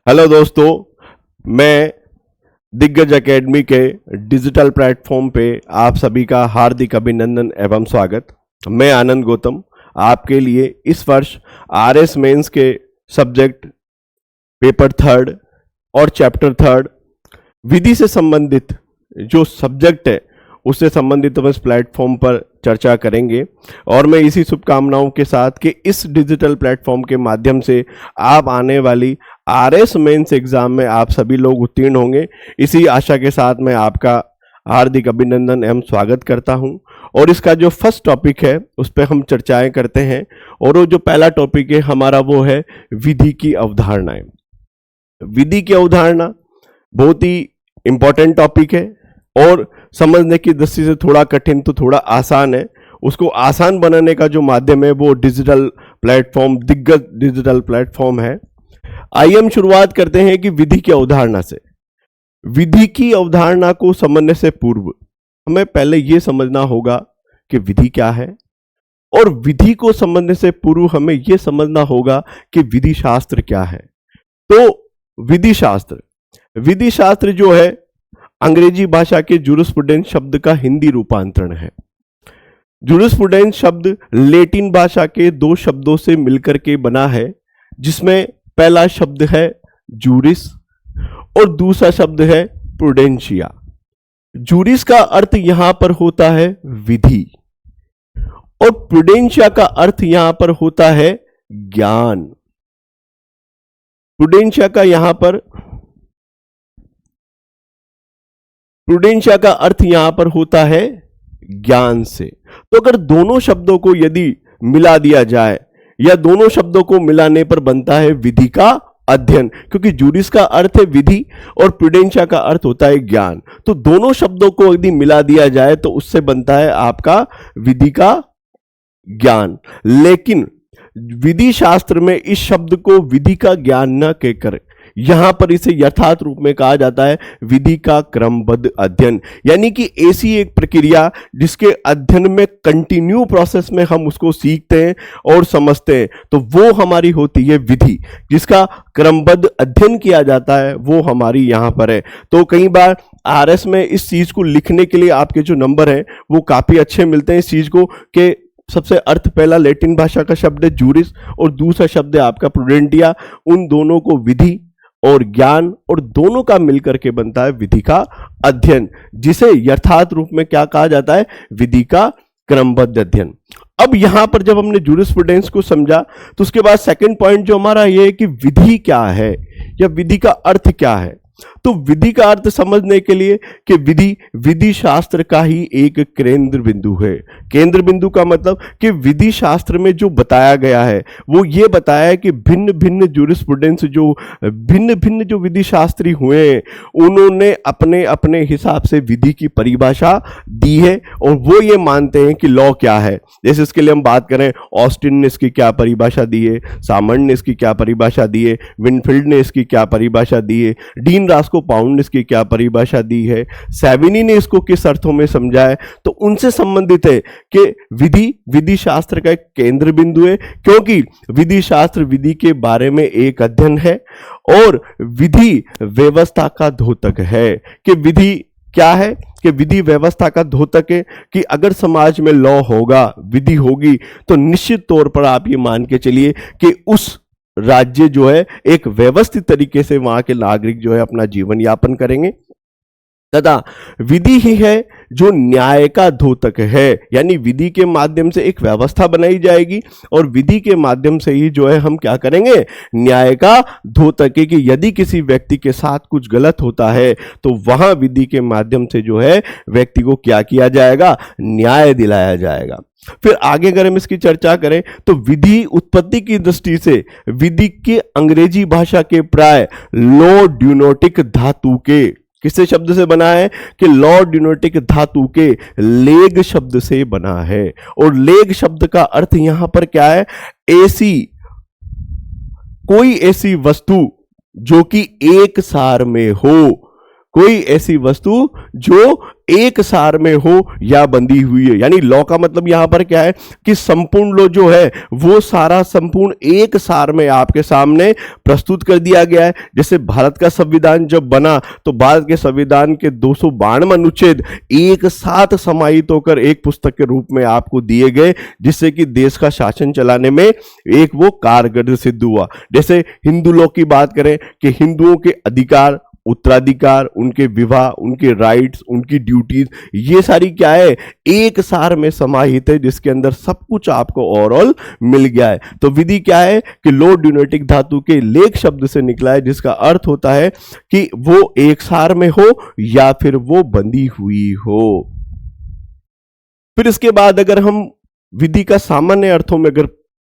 Hello दोस्तों, मैं दिग्गज एकेडमी के डिजिटल प्लेटफॉर्म पे आप सभी का हार्दिक अभिनंदन एवं स्वागत। मैं आनंद गौतम आपके लिए इस वर्ष आरएस मेंस के सब्जेक्ट पेपर थर्ड और चैप्टर थर्ड विधि से संबंधित जो सब्जेक्ट है उससे संबंधित हम इस प्लेटफॉर्म पर चर्चा करेंगे। और मैं इसी शुभकामनाओं के साथ कि इस डिजिटल प्लेटफॉर्म के माध्यम से आप आने वाली आरएस मेंस एग्जाम में आप सभी लोग उत्तीर्ण होंगे, इसी आशा के साथ मैं आपका हार्दिक अभिनंदन एवं स्वागत करता हूं। और इसका जो फर्स्ट टॉपिक है उस पर हम चर्चाएं करते हैं। और वो जो पहला टॉपिक है हमारा वो है विधि की अवधारणाएं। विधि की अवधारणा बहुत ही इंपॉर्टेंट टॉपिक है और समझने की दृष्टि से थोड़ा कठिन तो थोड़ा आसान है। उसको आसान बनाने का जो माध्यम है वो डिजिटल प्लेटफॉर्म, दिग्गज डिजिटल प्लेटफॉर्म है। आइए हम शुरुआत करते हैं कि विधि की अवधारणा से। विधि की अवधारणा को समझने से पूर्व हमें पहले यह समझना होगा कि विधि क्या है, और विधि को समझने से पूर्व हमें यह समझना होगा कि विधि शास्त्र क्या है। तो विधि शास्त्र जो है अंग्रेजी भाषा के जूरिस्प्रूडेंस शब्द का हिंदी रूपांतरण है। जूरिस्प्रूडेंस शब्द लैटिन भाषा के दो शब्दों से मिलकर के बना है, जिसमें पहला शब्द है जूरिस और दूसरा शब्द है प्रूडेंशिया। जूरिस का अर्थ यहां पर होता है विधि और प्रूडेंशिया का अर्थ यहां पर होता है ज्ञान। प्रूडेंशिया का अर्थ यहां पर होता है ज्ञान से। तो अगर दोनों शब्दों को यदि मिला दिया जाए या दोनों शब्दों को मिलाने पर बनता है विधि का अध्ययन, क्योंकि जूरिस का अर्थ है विधि और प्रूडेंशिया का अर्थ होता है ज्ञान। तो दोनों शब्दों को यदि मिला दिया जाए तो उससे बनता है आपका विधि का ज्ञान। लेकिन विधि शास्त्र में इस शब्द को विधि का ज्ञान न कहकर यहां पर इसे यथार्थ रूप में कहा जाता है विधि का क्रमबद्ध अध्ययन, यानी कि ऐसी एक प्रक्रिया जिसके अध्ययन में कंटिन्यू प्रोसेस में हम उसको सीखते हैं और समझते हैं, तो वो हमारी होती है विधि। जिसका क्रमबद्ध अध्ययन किया जाता है वो हमारी यहां पर है। तो कई बार आरएस में इस चीज को लिखने के लिए आपके जो नंबर हैं वो काफी अच्छे मिलते हैं इस चीज को कि सबसे अर्थ पहला लैटिन भाषा का शब्द है जूरिस और दूसरा शब्द है आपका प्रूडेंटिया। उन दोनों को विधि और ज्ञान और दोनों का मिलकर के बनता है विधि का अध्ययन, जिसे यथार्थ रूप में क्या कहा जाता है, विधि का क्रमबद्ध अध्ययन। अब यहां पर जब हमने जूरिस्प्रूडेंस को समझा तो उसके बाद सेकंड पॉइंट जो हमारा ये है कि विधि क्या है या विधि का अर्थ क्या है। तो विधि का अर्थ समझने के लिए कि विधि शास्त्र का ही एक केंद्र बिंदु है। केंद्र बिंदु का मतलब कि विधि शास्त्र में जो बताया गया है वो ये बताया है कि भिन्न भिन्न जूरिस्प्रूडेंस जो विधि शास्त्री हुए हैं उन्होंने अपने अपने हिसाब से विधि की परिभाषा दी है और वो ये मानते हैं कि लॉ क्या है। जैसे इसके लिए हम बात करें, ऑस्टिन ने इसकी क्या परिभाषा दी है, सामर्ट ने इसकी क्या परिभाषा दी है, विनफील्ड ने इसकी क्या परिभाषा दी है, डीन रास्को पाउंड ने इसकी क्या परिभाषा दी है, सैविनी ने इसको किस अर्थों में समझा है। तो उनसे संबंधित है कि विधि शास्त्र का एक केंद्र बिंदु है, क्योंकि विधि शास्त्र विधि के बारे में एक अध्ययन है और विधि व्यवस्था का द्योतक है। कि विधि क्या है, कि विधि व्यवस्था का द्योतक है कि अगर समाज में लॉ होगा, विधि होगी, तो निश्चित तौर पर आप ये मान के चलिए कि उस राज्य जो है एक व्यवस्थित तरीके से वहां के नागरिक जो है अपना जीवन यापन करेंगे। तथा विधि ही है जो न्याय का द्योतक है, यानी विधि के माध्यम से एक व्यवस्था बनाई जाएगी और विधि के माध्यम से ही जो है हम क्या करेंगे, न्याय का द्योतक है कि यदि किसी व्यक्ति के साथ कुछ गलत होता है तो वहां विधि के माध्यम से जो है व्यक्ति को क्या किया जाएगा, न्याय दिलाया जाएगा। फिर आगे अगर हम इसकी चर्चा करें तो विधि उत्पत्ति की दृष्टि से विधि के अंग्रेजी भाषा के प्राय लॉ ड्यूनोटिक धातु के किससे शब्द से बना है, कि लॉ ड्यूनोटिक धातु के लेग शब्द से बना है। और लेग शब्द का अर्थ यहां पर क्या है, कोई ऐसी वस्तु जो कि एक सार में हो, कोई ऐसी वस्तु जो एक सार में हो या बंधी हुई है। यानी लॉ का मतलब यहां पर क्या है कि संपूर्ण लॉ जो है वो सारा संपूर्ण एक सार में आपके सामने प्रस्तुत कर दिया गया है। जैसे भारत का संविधान जब बना तो भारत के संविधान के 292 अनुच्छेद एक साथ समाहित होकर एक पुस्तक के रूप में आपको दिए गए, जिससे कि देश का शासन चलाने में एक वो कारगर सिद्ध हुआ। जैसे हिंदू लॉ की बात करें कि हिंदुओं के अधिकार, उत्तराधिकार, उनके विवाह, उनके राइट्स, उनकी ड्यूटीज, ये सारी क्या है एक सार में समाहित है, जिसके अंदर सब कुछ आपको ओवरऑल मिल गया है। तो विधि क्या है कि लॉ ड्यूनेटिक धातु के लेख शब्द से निकला है, जिसका अर्थ होता है कि वो एक सार में हो या फिर वो बंधी हुई हो। फिर इसके बाद अगर हम विधि का सामान्य अर्थों में अगर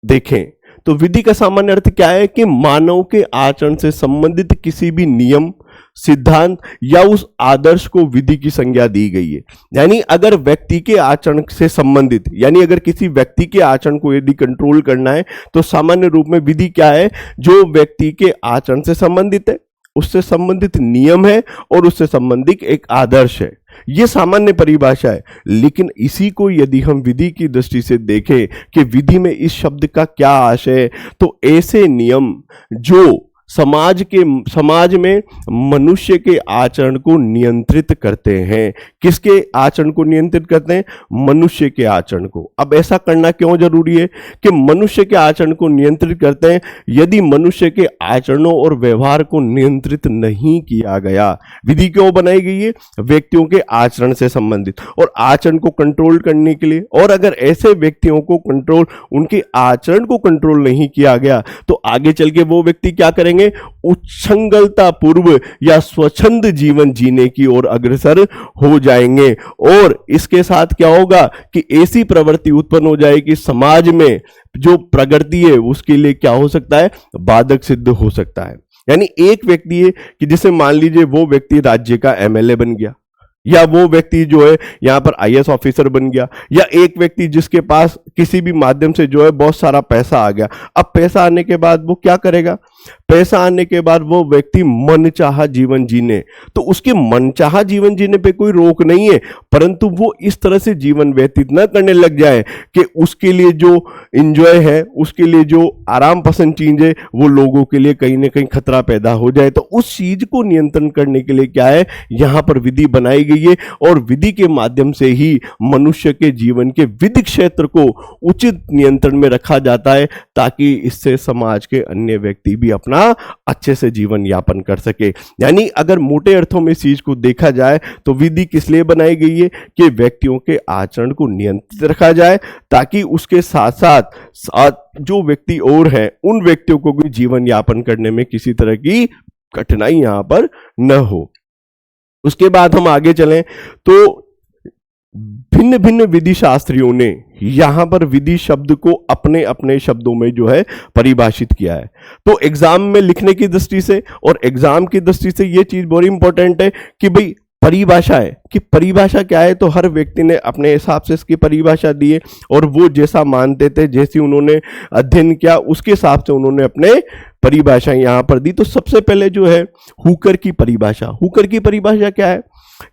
देखें तो विधि का सामान्य अर्थ क्या है कि मानव के आचरण से संबंधित किसी भी नियम, सिद्धांत या उस आदर्श को विधि की संज्ञा दी गई है। यानी अगर व्यक्ति के आचरण से संबंधित, यानी अगर किसी व्यक्ति के आचरण को यदि कंट्रोल करना है तो सामान्य रूप में विधि क्या है, जो व्यक्ति के आचरण से संबंधित है, उससे संबंधित नियम है और उससे संबंधित एक आदर्श है। यह सामान्य परिभाषा है। लेकिन इसी को यदि हम विधि की दृष्टि से देखें कि विधि में इस शब्द का क्या आशय है, तो ऐसे नियम जो समाज में मनुष्य के आचरण को नियंत्रित करते हैं। किसके आचरण को नियंत्रित करते हैं? मनुष्य के आचरण को। अब ऐसा करना क्यों जरूरी है कि मनुष्य के आचरण को नियंत्रित करते हैं? यदि मनुष्य के आचरणों और व्यवहार को नियंत्रित नहीं किया गया, विधि क्यों बनाई गई है? व्यक्तियों के आचरण से संबंधित और आचरण को कंट्रोल करने के लिए। और अगर ऐसे व्यक्तियों को कंट्रोल, उनके आचरण को कंट्रोल नहीं किया गया तो आगे चल के वो व्यक्ति क्या करेंगे? उच्छृंखलता पूर्व या स्वच्छंद जीवन जीने की ओर अग्रसर हो जाएंगे। और इसके साथ क्या होगा कि ऐसी प्रवृत्ति उत्पन्न हो जाएगी समाज में, जो प्रगति है उसके लिए क्या हो सकता है? बाधक सिद्ध हो सकता है। यानी एक व्यक्ति है कि जिसे मान लीजिए वो व्यक्ति राज्य का एमएलए बन गया, या वो व्यक्ति जो है यहां पर आईएएस ऑफिसर बन गया, या एक व्यक्ति जिसके पास किसी भी माध्यम से जो है बहुत सारा पैसा आ गया। अब पैसा आने के बाद वो क्या करेगा? पैसा आने के बाद वो व्यक्ति मनचाहा जीवन जीने, तो उसके मनचाहा जीवन जीने पे कोई रोक नहीं है, परंतु वो इस तरह से जीवन व्यतीत न करने लग जाए कि उसके लिए जो इंजॉय है, उसके लिए जो आराम पसंद चीज है, वो लोगों के लिए कहीं ना कहीं खतरा पैदा हो जाए। तो उस चीज को नियंत्रण करने के लिए क्या है, यहां पर विधि बनाई गई है। और विधि के माध्यम से ही मनुष्य के जीवन के विधि क्षेत्र को उचित नियंत्रण में रखा जाता है, ताकि इससे समाज के अन्य व्यक्ति भी अपना अच्छे से जीवन यापन कर सके। यानी अगर मोटे अर्थों में इस चीज को देखा जाए तो विधि किस लिए बनाई गई है कि व्यक्तियों के आचरण को नियंत्रित रखा जाए, ताकि उसके साथ साथ जो व्यक्ति और हैं उन व्यक्तियों को भी जीवन यापन करने में किसी तरह की कठिनाई यहां पर न हो। उसके बाद हम आगे चलें तो भिन्न भिन्न विधि शास्त्रियों ने यहां पर विधि शब्द को अपने अपने शब्दों में जो है परिभाषित किया है। तो एग्जाम में लिखने की दृष्टि से और एग्जाम की दृष्टि से यह चीज बहुत इंपॉर्टेंट है कि भाई परिभाषा है कि परिभाषा क्या है। तो हर व्यक्ति ने अपने हिसाब से इसकी परिभाषा दी है और वो जैसा मानते थे, जैसी उन्होंने अध्ययन किया, उसके हिसाब से उन्होंने अपने परिभाषा यहां पर दी। तो सबसे पहले जो है हुकर की परिभाषा। हुकर की परिभाषा क्या है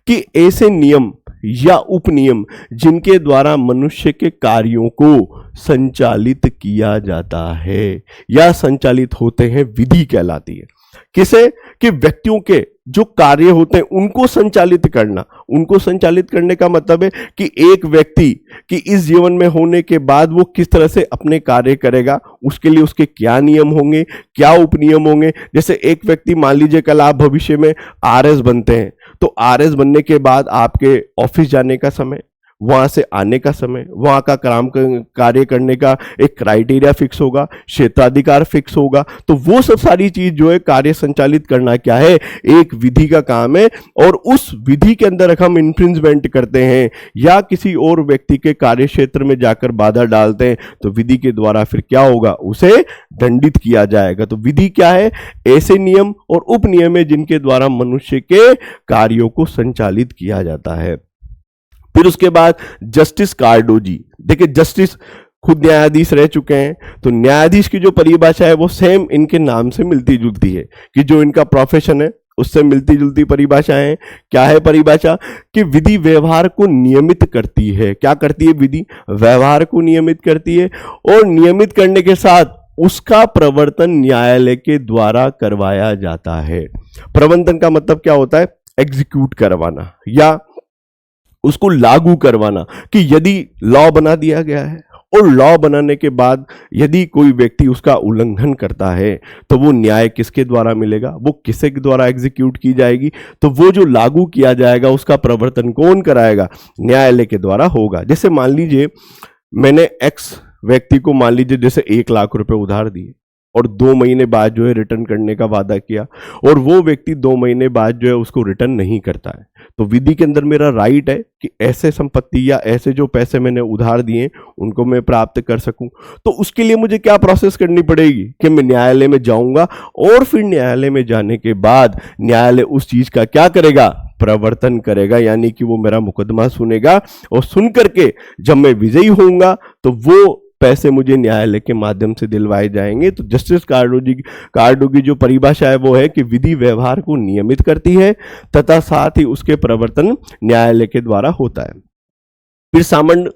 कि ऐसे नियम या उपनियम जिनके द्वारा मनुष्य के कार्यों को संचालित किया जाता है या संचालित होते हैं, विधि कहलाती है। किसे? कि व्यक्तियों के जो कार्य होते हैं उनको संचालित करना। उनको संचालित करने का मतलब है कि एक व्यक्ति कि इस जीवन में होने के बाद वो किस तरह से अपने कार्य करेगा, उसके लिए उसके क्या नियम होंगे, क्या उपनियम होंगे। जैसे एक व्यक्ति मान लीजिए कल आप भविष्य में आरएस बनते हैं, तो आरएस बनने के बाद आपके ऑफिस जाने का समय, वहां से आने का समय, वहां का कार्य करने का एक क्राइटेरिया फिक्स होगा, क्षेत्राधिकार फिक्स होगा। तो वो सब सारी चीज जो है कार्य संचालित करना क्या है, एक विधि का काम है। और उस विधि के अंदर हम इन्फ्रिंजमेंट करते हैं या किसी और व्यक्ति के कार्य क्षेत्र में जाकर बाधा डालते हैं, तो विधि के द्वारा फिर क्या होगा, उसे दंडित किया जाएगा। तो विधि क्या है? ऐसे नियम और उपनियम है जिनके द्वारा मनुष्य के कार्यों को संचालित किया जाता है। फिर उसके बाद जस्टिस कार्डोजी। देखिए जस्टिस खुद न्यायाधीश रह चुके हैं, तो न्यायाधीश की जो परिभाषा है वो सेम इनके नाम से मिलती जुलती है कि जो इनका प्रोफेशन है उससे मिलती जुलती परिभाषा है। क्या है परिभाषा? कि विधि व्यवहार को नियमित करती है। क्या करती है? विधि व्यवहार को नियमित करती है, और नियमित करने के साथ उसका प्रवर्तन न्यायालय के द्वारा करवाया जाता है। प्रवर्तन का मतलब क्या होता है? एग्जीक्यूट करवाना या उसको लागू करवाना, कि यदि लॉ बना दिया गया है और लॉ बनाने के बाद यदि कोई व्यक्ति उसका उल्लंघन करता है तो वो न्याय किसके द्वारा मिलेगा? वो किसके द्वारा एग्जीक्यूट की जाएगी? तो वो जो लागू किया जाएगा उसका प्रवर्तन कौन कराएगा? न्यायालय के द्वारा होगा। जैसे मान लीजिए मैंने एक्स व्यक्ति को मान लीजिए जैसे 1 लाख रुपए उधार दिए और 2 महीने बाद जो है रिटर्न करने का वादा किया, और वो व्यक्ति 2 महीने बाद जो है उसको रिटर्न नहीं करता है, तो विधि के अंदर मेरा राइट है कि ऐसे संपत्ति या ऐसे जो पैसे मैंने उधार दिए उनको मैं प्राप्त कर सकूं। तो उसके लिए मुझे क्या प्रोसेस करनी पड़ेगी? कि मैं न्यायालय में जाऊंगा, और फिर न्यायालय में जाने के बाद न्यायालय उस चीज का क्या करेगा? प्रवर्तन करेगा, यानी कि वो मेरा मुकदमा सुनेगा, और सुन करके जब मैं विजयी होऊंगा तो वो पैसे मुझे न्यायालय के माध्यम से दिलवाए जाएंगे। तो जस्टिस कार्डो की जो परिभाषा है वो है कि विधि व्यवहार को नियमित करती है तथा साथ ही उसके प्रवर्तन न्यायालय के द्वारा होता है। फिर सामंत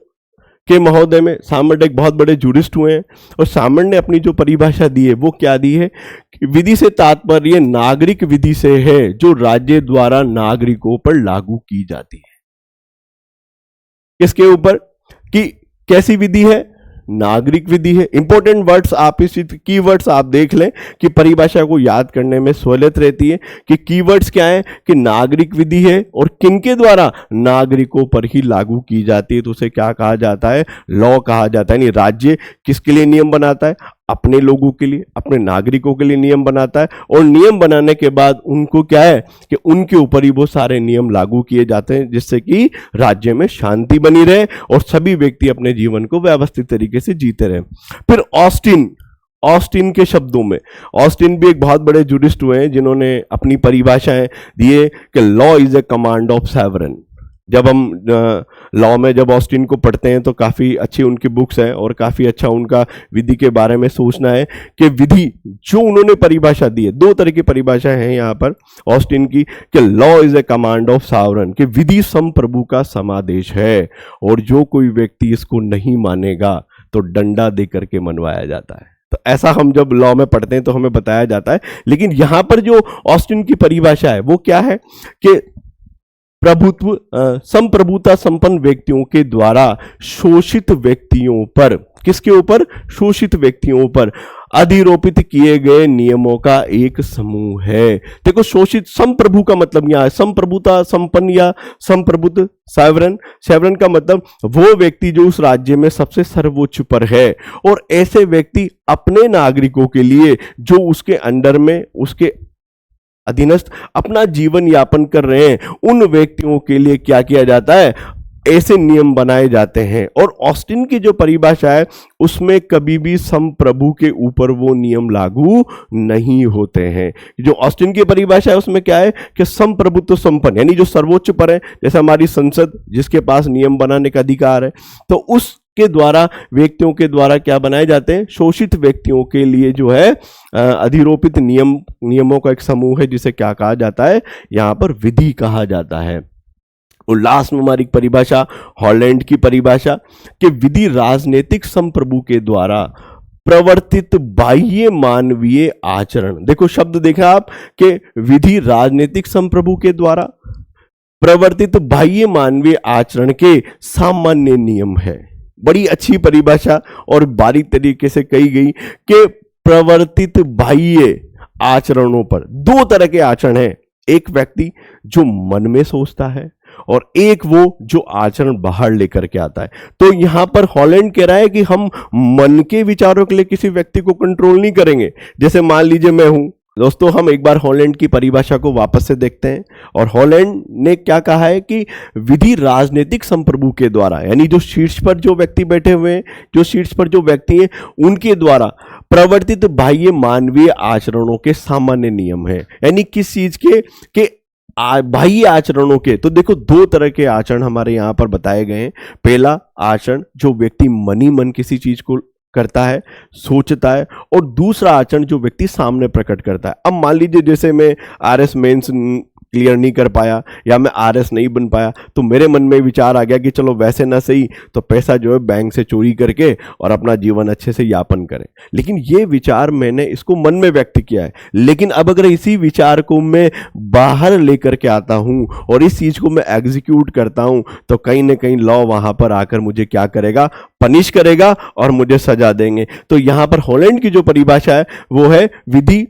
के महोदय में, सामंत एक बहुत बड़े जूरिस्ट हुए हैं, और सामंत ने अपनी जो परिभाषा दी है वो क्या दी है? कि विधि से तात्पर्य नागरिक विधि से है जो राज्य द्वारा नागरिकों पर लागू की जाती है। किसके ऊपर? कि कैसी विधि है? नागरिक विधि है। इंपॉर्टेंट वर्ड्स आप इस कीवर्ड्स आप देख लें कि परिभाषा को याद करने में सहूलियत रहती है। कि कीवर्ड्स क्या है? कि नागरिक विधि है और किनके द्वारा? नागरिकों पर ही लागू की जाती है। तो उसे क्या कहा जाता है? लॉ कहा जाता है। यानी राज्य किसके लिए नियम बनाता है? अपने लोगों के लिए, अपने नागरिकों के लिए नियम बनाता है, और नियम बनाने के बाद उनको क्या है कि उनके ऊपर ही वो सारे नियम लागू किए जाते हैं, जिससे कि राज्य में शांति बनी रहे और सभी व्यक्ति अपने जीवन को व्यवस्थित तरीके से जीते रहे। फिर ऑस्टिन के शब्दों में, ऑस्टिन भी एक बहुत बड़े जूरिस्ट हुए हैं जिन्होंने अपनी परिभाषाएं दिए कि law is a command of sovereign. जब हम लॉ में जब ऑस्टिन को पढ़ते हैं तो काफ़ी अच्छी उनकी बुक्स है और काफ़ी अच्छा उनका विधि के बारे में सोचना है कि विधि जो उन्होंने परिभाषा दी है, 2 तरह की परिभाषा है यहाँ पर ऑस्टिन की, कि law is a command of sovereign, कि विधि संप्रभु का समादेश है, और जो कोई व्यक्ति इसको नहीं मानेगा तो डंडा दे करके मनवाया जाता है। तो ऐसा हम जब लॉ में पढ़ते हैं तो हमें बताया जाता है। लेकिन यहां पर जो ऑस्टिन की परिभाषा है वो क्या है? कि प्रभुत्व संप्रभुता संपन्न व्यक्तियों के द्वारा शोषित व्यक्तियों पर, किसके ऊपर? शोषित व्यक्तियों पर अधिरोपित किए गए नियमों का एक समूह है। देखो शोषित, संप्रभु का मतलब यहां संप्रभुता संपन्न या संप्रभुत, सॉवरेन का मतलब वो व्यक्ति जो उस राज्य में सबसे सर्वोच्च पर है, और ऐसे व्यक्ति अपने नागरिकों के लिए जो उसके अंडर में, उसके अधीनस्थ अपना जीवन यापन कर रहे हैं, उन व्यक्तियों के लिए क्या किया जाता है? ऐसे नियम बनाए जाते हैं। और ऑस्टिन की जो परिभाषा है उसमें कभी भी संप्रभु के ऊपर वो नियम लागू नहीं होते हैं। जो ऑस्टिन की परिभाषा है उसमें क्या है कि संप्रभुत्व संपन्न, यानी जो सर्वोच्च पर है, जैसे हमारी संसद जिसके पास नियम बनाने का अधिकार है, तो उस के द्वारा व्यक्तियों के द्वारा क्या बनाए जाते हैं? शोषित व्यक्तियों के लिए जो है अधिरोपित नियमों का एक समूह है, जिसे क्या कहा जाता है? यहां पर विधि कहा जाता है। और लास्ट में हमारी परिभाषा हॉलैंड की परिभाषा, कि विधि राजनीतिक संप्रभु के द्वारा प्रवर्तित बाह्य मानवीय आचरण। देखो शब्द देखा आप कि विधि राजनीतिक संप्रभु के द्वारा प्रवर्तित बाह्य मानवीय आचरण के सामान्य नियम है। बड़ी अच्छी परिभाषा और बारीक तरीके से कही गई कि प्रवर्तित बाह्य आचरणों पर 2 तरह के आचरण हैं। एक व्यक्ति जो मन में सोचता है और एक वो जो आचरण बाहर लेकर के आता है। तो यहां पर हॉलैंड कह रहा है कि हम मन के विचारों के लिए किसी व्यक्ति को कंट्रोल नहीं करेंगे। जैसे मान लीजिए मैं हूं, दोस्तों हम एक बार हॉलैंड की परिभाषा को वापस से देखते हैं, और हॉलैंड ने क्या कहा है कि विधि राजनीतिक संप्रभु के द्वारा, यानी जो शीर्ष पर जो व्यक्ति बैठे हुए हैं, जो शीर्ष पर जो व्यक्ति हैं, उनके द्वारा प्रवर्तित बाह्य मानवीय आचरणों के सामान्य नियम है। यानी किस चीज के बाह्य आचरणों के। तो देखो 2 तरह के आचरण हमारे यहां पर बताए गए हैं। पहला आचरण जो व्यक्ति मनी मन किसी चीज को करता है, सोचता है, और दूसरा आचरण जो व्यक्ति सामने प्रकट करता है। अब मान लीजिए जैसे मैं आरएस मेंस क्लियर नहीं कर पाया या मैं आरएस नहीं बन पाया, तो मेरे मन में विचार आ गया कि चलो वैसे ना सही तो पैसा जो है बैंक से चोरी करके और अपना जीवन अच्छे से यापन करें। लेकिन ये विचार मैंने इसको मन में व्यक्त किया है, लेकिन अब अगर इसी विचार को मैं बाहर लेकर के आता हूं और इस चीज को मैं एग्जीक्यूट करता हूं, तो कहीं ना कहीं लॉ वहां पर आकर मुझे क्या करेगा, पनिश करेगा और मुझे सजा देंगे। तो यहां पर हॉलैंड की जो परिभाषा है वो है विधि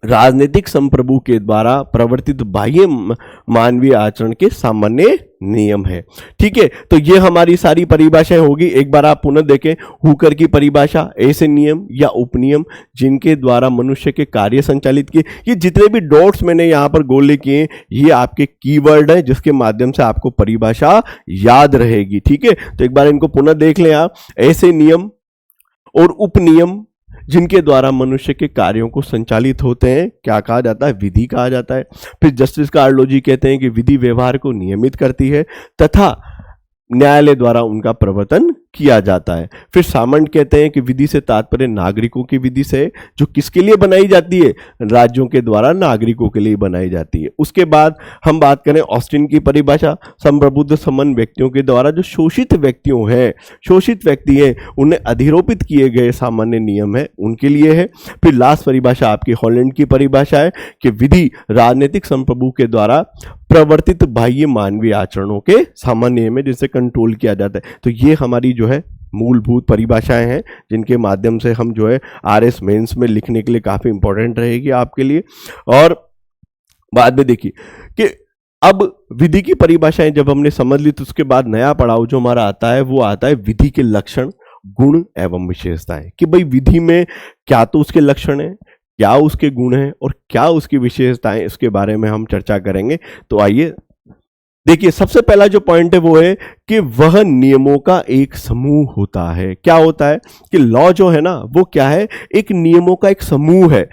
राजनीतिक संप्रभु के द्वारा प्रवर्तित बाह्य मानवीय आचरण के सामान्य नियम है। ठीक है, तो ये हमारी सारी परिभाषाएं होगी। एक बार आप पुनः देखें, हुकर की परिभाषा, ऐसे नियम या उपनियम जिनके द्वारा मनुष्य के कार्य संचालित किए। ये जितने भी डॉट्स मैंने यहां पर गोले किए ये आपके कीवर्ड है जिसके माध्यम से आपको परिभाषा याद रहेगी। ठीक है, तो एक बार इनको पुनः देख लें आप। ऐसे नियम और उपनियम जिनके द्वारा मनुष्य के कार्यों को संचालित होते हैं क्या कहा जाता है, विधि कहा जाता है। फिर जस्टिस कार्लोजी कहते हैं कि विधि व्यवहार को नियमित करती है तथा न्यायालय द्वारा उनका प्रवर्तन किया जाता है। फिर सामंत कहते हैं कि विधि से तात्पर्य नागरिकों की विधि से, जो किसके लिए बनाई जाती है, राज्यों के द्वारा नागरिकों के लिए बनाई जाती है। उसके बाद हम बात करें ऑस्टिन की परिभाषा, संप्रभुत्व संपन्न व्यक्तियों के द्वारा जो शोषित व्यक्ति हैं उन्हें अधिरोपित किए गए सामान्य नियम है उनके लिए है। फिर लास्ट परिभाषा आपकी हॉलैंड की परिभाषा है कि विधि राजनीतिक संप्रभु के द्वारा प्रवर्तित बाह्य मानवीय आचरणों के सामान्य नियम है जिसे कंट्रोल किया जाता है। तो ये हमारी जो है मूलभूत परिभाषाएं हैं जिनके माध्यम से हम जो है आरएस मेंस में लिखने के लिए काफी इंपॉर्टेंट रहेगी आपके लिए। और बाद में देखिए कि अब विधि की परिभाषाएं जब हमने समझ ली तो उसके बाद नया पड़ाव जो हमारा आता है वो आता है विधि के लक्षण, गुण एवं विशेषताएं। कि भाई विधि में क्या तो उसके लक्षण है, क्या उसके गुण हैं और क्या उसकी विशेषताएं, इसके बारे में हम चर्चा करेंगे। तो आइए देखिए, सबसे पहला जो पॉइंट है वो है कि वह नियमों का एक समूह होता है। क्या होता है कि लॉ जो है ना वो क्या है, एक नियमों का एक समूह है,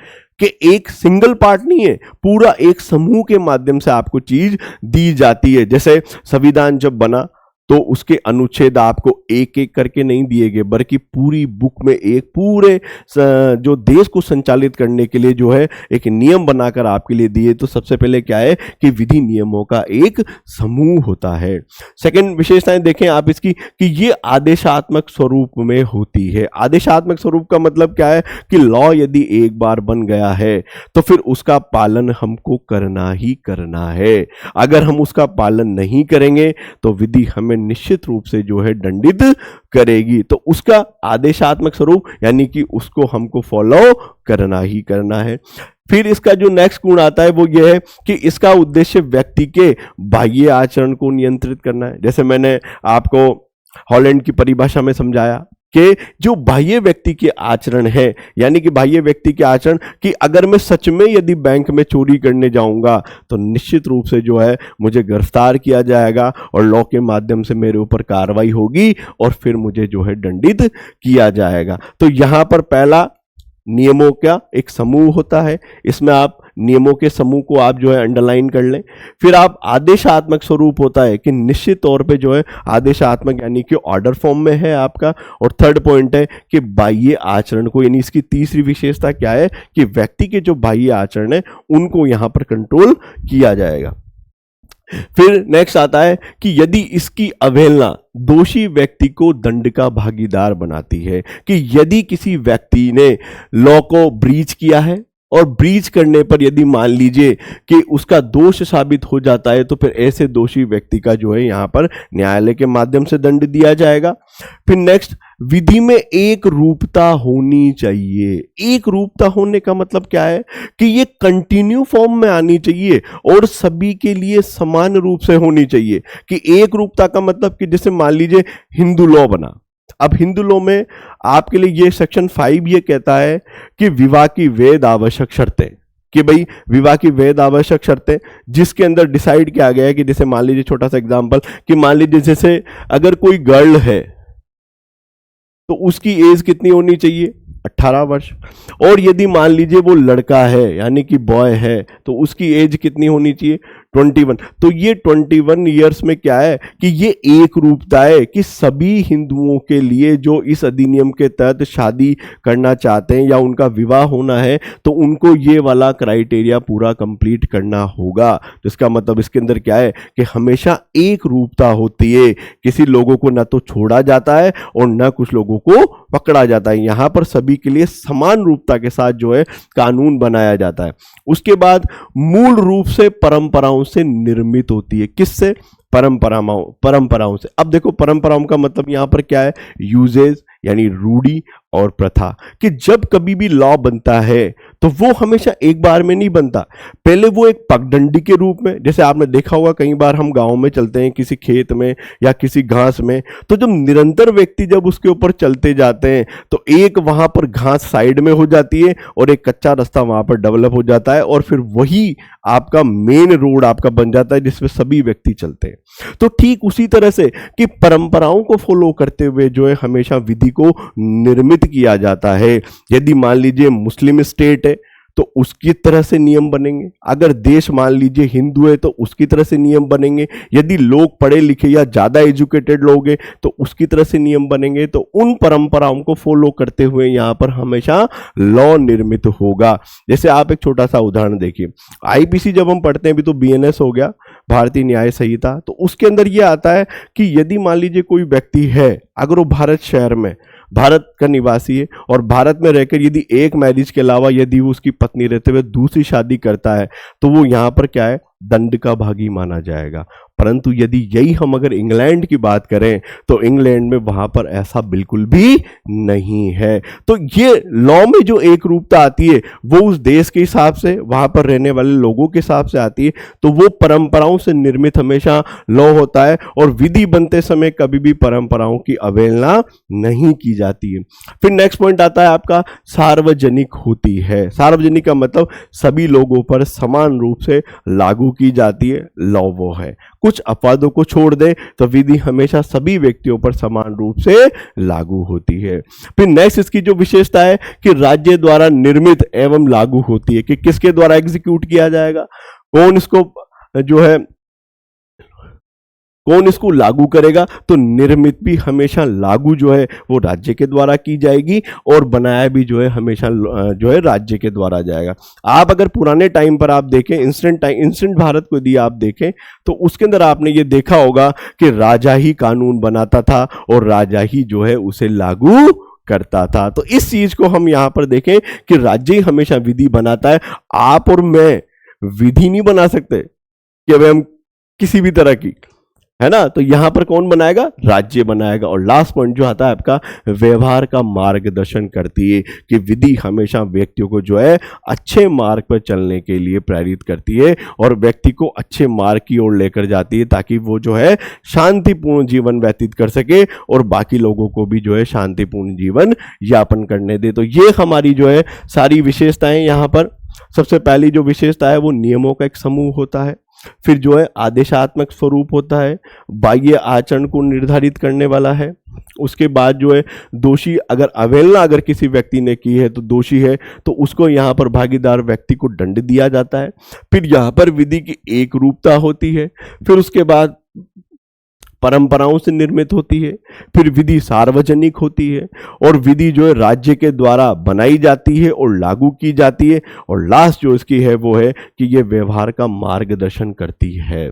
कि एक सिंगल पार्ट नहीं है, पूरा एक समूह के माध्यम से आपको चीज दी जाती है। जैसे संविधान जब बना तो उसके अनुच्छेद आपको एक एक करके नहीं दिए गए, बल्कि पूरी बुक में एक पूरे जो देश को संचालित करने के लिए जो है एक नियम बनाकर आपके लिए दिए। तो सबसे पहले क्या है कि विधि नियमों का एक समूह होता है। सेकंड विशेषताएं देखें आप इसकी कि ये आदेशात्मक स्वरूप में होती है। आदेशात्मक स्वरूप का मतलब क्या है कि लॉ यदि एक बार बन गया है तो फिर उसका पालन हमको करना ही करना है। अगर हम उसका पालन नहीं करेंगे तो विधि हमें निश्चित रूप से जो है दंडित करेगी। तो उसका आदेशात्मक स्वरूप यानी कि उसको हमको फॉलो करना ही करना है। फिर इसका जो नेक्स्ट गुण आता है वो ये है कि इसका उद्देश्य व्यक्ति के बाह्य आचरण को नियंत्रित करना है। जैसे मैंने आपको हॉलैंड की परिभाषा में समझाया कि जो बाह्य व्यक्ति के आचरण है, यानी कि बाह्य व्यक्ति के आचरण कि अगर मैं सच में यदि बैंक में चोरी करने जाऊंगा तो निश्चित रूप से जो है मुझे गिरफ्तार किया जाएगा और लॉ के माध्यम से मेरे ऊपर कार्रवाई होगी और फिर मुझे जो है दंडित किया जाएगा। तो यहां पर पहला नियमों का एक समूह होता है, इसमें आप नियमों के समूह को आप जो है अंडरलाइन कर लें। फिर आप आदेशात्मक स्वरूप होता है कि निश्चित तौर पे जो है आदेशात्मक यानी कि ऑर्डर फॉर्म में है आपका। और थर्ड पॉइंट है कि बाह्य आचरण को, यानी इसकी तीसरी विशेषता क्या है कि व्यक्ति के जो बाह्य आचरण है उनको यहां पर कंट्रोल किया जाएगा। फिर नेक्स्ट आता है कि यदि इसकी अवहेलना दोषी व्यक्ति को दंड का भागीदार बनाती है, कि यदि किसी व्यक्ति ने लॉ को ब्रीच किया है और ब्रीच करने पर यदि मान लीजिए कि उसका दोष साबित हो जाता है तो फिर ऐसे दोषी व्यक्ति का जो है यहां पर न्यायालय के माध्यम से दंड दिया जाएगा। फिर नेक्स्ट, विधि में एक रूपता होनी चाहिए। एक रूपता होने का मतलब क्या है कि ये कंटिन्यू फॉर्म में आनी चाहिए और सभी के लिए समान रूप से होनी चाहिए। कि एक रूपता का मतलब कि जैसे मान लीजिए हिंदू लॉ बना, अब हिंदू लॉ में आपके लिए ये सेक्शन 5 ये कहता है कि विवाह की वैध आवश्यक शर्तें, कि भाई विवाह की वैध आवश्यक शर्तें जिसके अंदर डिसाइड किया गया है कि जैसे मान लीजिए छोटा सा एग्जांपल कि मान लीजिए जैसे अगर कोई गर्ल है तो उसकी एज कितनी होनी चाहिए, 18 वर्ष। और यदि मान लीजिए वो लड़का है यानी कि बॉय है तो उसकी एज कितनी होनी चाहिए, 21। तो ये 21 ईयर्स में क्या है कि ये एक रूपता है कि सभी हिंदुओं के लिए जो इस अधिनियम के तहत शादी करना चाहते हैं या उनका विवाह होना है तो उनको ये वाला क्राइटेरिया पूरा कंप्लीट करना होगा। तो इसका मतलब इसके अंदर क्या है कि हमेशा एक रूपता होती है, किसी लोगों को ना तो छोड़ा जाता है और ना कुछ लोगों को पकड़ा जाता है। यहां पर सभी के लिए समान रूपता के साथ जो है कानून बनाया जाता है। उसके बाद मूल रूप से परंपराओं से निर्मित होती है। किससे? परंपराओं से। अब देखो परंपराओं का मतलब यहां पर क्या है? यूजेज यानी रूढ़ी और प्रथा। कि जब कभी भी लॉ बनता है तो वो हमेशा एक बार में नहीं बनता, पहले वो एक पगडंडी के रूप में, जैसे आपने देखा होगा कई बार हम गांव में चलते हैं किसी खेत में या किसी घास में, तो जब निरंतर व्यक्ति जब उसके ऊपर चलते जाते हैं तो एक वहां पर घास साइड में हो जाती है और एक कच्चा रास्ता वहां पर डेवलप हो जाता है और फिर वही आपका मेन रोड आपका बन जाता है जिसमें सभी व्यक्ति चलते हैं। तो ठीक उसी तरह से कि परंपराओं को फॉलो करते हुए जो है हमेशा विधि को निर्मित किया जाता है। यदि मान लीजिए मुस्लिम स्टेट है तो उसकी तरह से नियम बनेंगे, अगर देश मान लीजिए हिंदू है तो उसकी तरह से नियम बनेंगे, यदि लोग पढ़े लिखे या ज्यादा एजुकेटेड लोग हैं तो उसकी तरह से नियम बनेंगे। तो उन परंपराओं को फॉलो करते हुए यहां पर हमेशा लॉ निर्मित होगा। जैसे आप एक छोटा सा उदाहरण देखिए, आईपीसी जब हम पढ़ते हैं, अभी तो बीएनएस हो गया, भारतीय न्याय संहिता, तो उसके अंदर यह आता है कि यदि मान लीजिए कोई व्यक्ति है, अगर वो भारत शहर में भारत का निवासी है और भारत में रहकर यदि एक मैरिज के अलावा यदि वो उसकी पत्नी रहते हुए दूसरी शादी करता है तो वो यहां पर क्या है? दंड का भागी माना जाएगा। परंतु यदि यही हम अगर इंग्लैंड की बात करें तो इंग्लैंड में वहां पर ऐसा बिल्कुल भी नहीं है। तो ये लॉ में जो एक रूपता आती है वो उस देश के हिसाब से, वहां पर रहने वाले लोगों के हिसाब से आती है। तो वो परंपराओं से निर्मित हमेशा लॉ होता है और विधि बनते समय कभी भी परंपराओं की अवहेलना नहीं की जाती है। फिर नेक्स्ट पॉइंट आता है आपका सार्वजनिक होती है। सार्वजनिक का मतलब सभी लोगों पर समान रूप से लागू की जाती है, लॉ वो है। कुछ अपवादों को छोड़ दे तो विधि हमेशा सभी व्यक्तियों पर समान रूप से लागू होती है। फिर नेक्स्ट इसकी जो विशेषता है कि राज्य द्वारा निर्मित एवं लागू होती है, कि किसके द्वारा एग्जीक्यूट किया जाएगा, कौन इसको जो है कौन इसको लागू करेगा, तो निर्मित भी हमेशा लागू जो है वो राज्य के द्वारा की जाएगी और बनाया भी जो है हमेशा जो है राज्य के द्वारा जाएगा। आप अगर पुराने टाइम पर आप देखें, इंस्टेंट भारत को यदि आप देखें तो उसके अंदर आपने ये देखा होगा कि राजा ही कानून बनाता था और राजा ही जो है उसे लागू करता था। तो इस चीज को हम यहां पर देखें कि राज्य ही हमेशा विधि बनाता है। आप और मैं विधि नहीं बना सकते कि भाई हम किसी भी तरह की, है ना। तो यहां पर कौन बनाएगा? राज्य बनाएगा। और लास्ट पॉइंट जो आता है आपका व्यवहार का मार्गदर्शन करती है, कि विधि हमेशा व्यक्तियों को जो है अच्छे मार्ग पर चलने के लिए प्रेरित करती है और व्यक्ति को अच्छे मार्ग की ओर लेकर जाती है ताकि वो जो है शांतिपूर्ण जीवन व्यतीत कर सके और बाकी लोगों को भी जो है शांतिपूर्ण जीवन यापन करने दे। तो ये हमारी जो है सारी विशेषताएं। यहां पर सबसे पहली जो विशेषता है वो नियमों का एक समूह होता है, फिर जो है आदेशात्मक स्वरूप होता है, बाह्य आचरण को निर्धारित करने वाला है। उसके बाद जो है दोषी, अगर अवहेलना अगर किसी व्यक्ति ने की है तो दोषी है तो उसको यहाँ पर भागीदार व्यक्ति को दंड दिया जाता है। फिर यहाँ पर विधि की एक रूपता होती है। फिर उसके बाद परंपराओं से निर्मित होती है। फिर विधि सार्वजनिक होती है और विधि जो है राज्य के द्वारा बनाई जाती है और लागू की जाती है। और लास्ट जो इसकी है वो है कि ये व्यवहार का मार्गदर्शन करती है।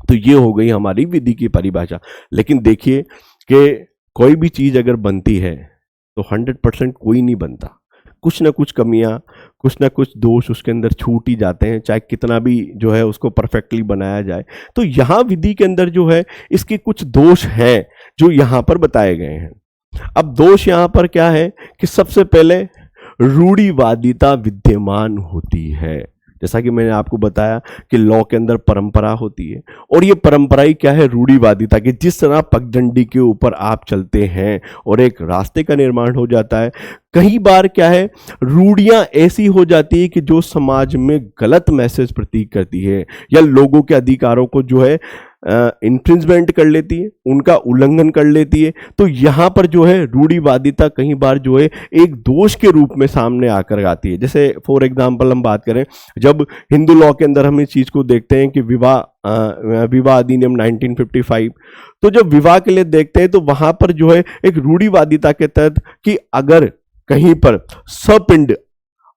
तो ये हो गई हमारी विधि की परिभाषा। लेकिन देखिए कि कोई भी चीज अगर बनती है तो 100% कोई नहीं बनता, कुछ ना कुछ कमियां, कुछ ना कुछ दोष उसके अंदर छूट ही जाते हैं, चाहे कितना भी जो है उसको परफेक्टली बनाया जाए। तो यहाँ विधि के अंदर जो है इसके कुछ दोष हैं जो यहाँ पर बताए गए हैं। अब दोष यहाँ पर क्या है कि सबसे पहले रूढ़िवादिता विद्यमान होती है। जैसा कि मैंने आपको बताया कि लॉ के अंदर परंपरा होती है और ये परंपरा ही क्या है? रूढ़िवादिता, कि जिस तरह पगडंडी के ऊपर आप चलते हैं और एक रास्ते का निर्माण हो जाता है। कई बार क्या है, रूढ़ियां ऐसी हो जाती है कि जो समाज में गलत मैसेज प्रतीक करती है या लोगों के अधिकारों को जो है इन्फ्रिंजमेंट कर लेती है, उनका उल्लंघन कर लेती है। तो यहां पर जो है रूढ़िवादिता कई बार जो है एक दोष के रूप में सामने आकर आती है। जैसे फॉर एग्जांपल हम बात करें, जब हिंदू लॉ के अंदर हम इस चीज को देखते हैं कि विवाह अधिनियम 1955, तो जब विवाह के लिए देखते हैं तो वहां पर जो है एक रूढ़िवादिता के तहत कि अगर कहीं पर सपिंड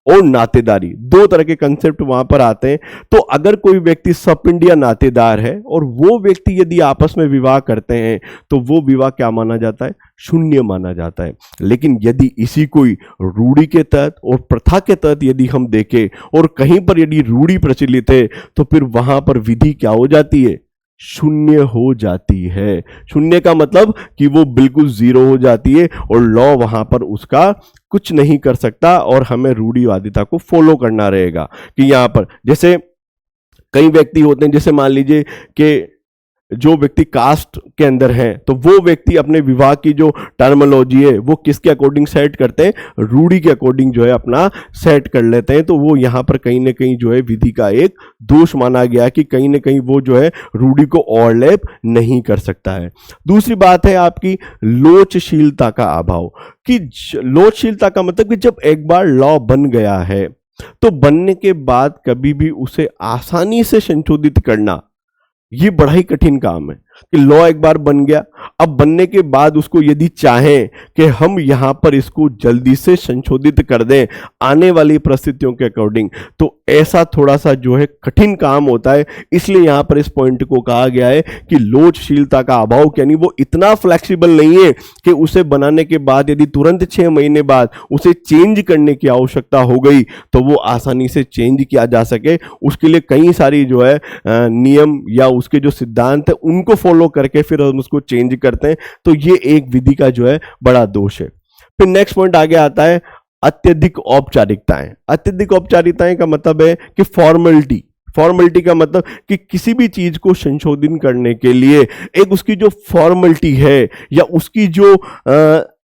और नातेदारी, दो तरह के कंसेप्ट वहां पर आते हैं। तो अगर कोई व्यक्ति सपिंड या नातेदार है और वो व्यक्ति यदि आपस में विवाह करते हैं तो वो विवाह क्या माना जाता है? शून्य माना जाता है। लेकिन यदि इसी कोई रूढ़ी के तहत और प्रथा के तहत यदि हम देखें और कहीं पर यदि रूढ़ी प्रचलित है तो फिर वहां पर विधि क्या हो जाती है? शून्य हो जाती है। शून्य का मतलब कि वो बिल्कुल जीरो हो जाती है और लॉ वहां पर उसका कुछ नहीं कर सकता और हमें रूढ़िवादिता को फॉलो करना रहेगा। कि यहां पर जैसे कई व्यक्ति होते हैं, जैसे मान लीजिए कि जो व्यक्ति कास्ट के अंदर हैं तो वो व्यक्ति अपने विवाह की जो टर्मिनोलॉजी है वो किसके अकॉर्डिंग सेट करते हैं? रूढ़ी के अकॉर्डिंग जो है अपना सेट कर लेते हैं। तो वो यहां पर कहीं ना कहीं जो है विधि का एक दोष माना गया कि कहीं ना कहीं वो जो है रूढ़ी को ओवरलैप नहीं कर सकता है। दूसरी बात है आपकी लोचशीलता का अभाव। कि लोचशीलता का मतलब कि जब एक बार लॉ बन गया है तो बनने के बाद कभी भी उसे आसानी से संशोधित करना ये बड़ा ही कठिन काम है। कि लॉ एक बार बन गया, अब बनने के बाद उसको यदि चाहें कि हम यहां पर इसको जल्दी से संशोधित कर दें आने वाली परिस्थितियों के अकॉर्डिंग, तो ऐसा थोड़ा सा जो है कठिन काम होता है। इसलिए यहां पर इस पॉइंट को कहा गया है कि लोचशीलता का अभाव, यानी वो इतना फ्लेक्सिबल नहीं है कि उसे बनाने के बाद यदि तुरंत 6 महीने बाद उसे चेंज करने की आवश्यकता हो गई तो वो आसानी से चेंज किया जा सके। उसके लिए कई सारी जो है नियम या उसके जो सिद्धांत है उनको फॉलो करके फिर हम उसको चेंज करते हैं। तो ये एक विधि का जो है बड़ा दोष है। फिर नेक्स्ट पॉइंट आगे आता है अत्यधिक औपचारिकताएं। अत्यधिक औपचारिकताएं का मतलब है कि फॉर्मेलिटी का मतलब कि किसी भी चीज को संशोधन करने के लिए एक उसकी जो फॉर्मेलिटी है या उसकी जो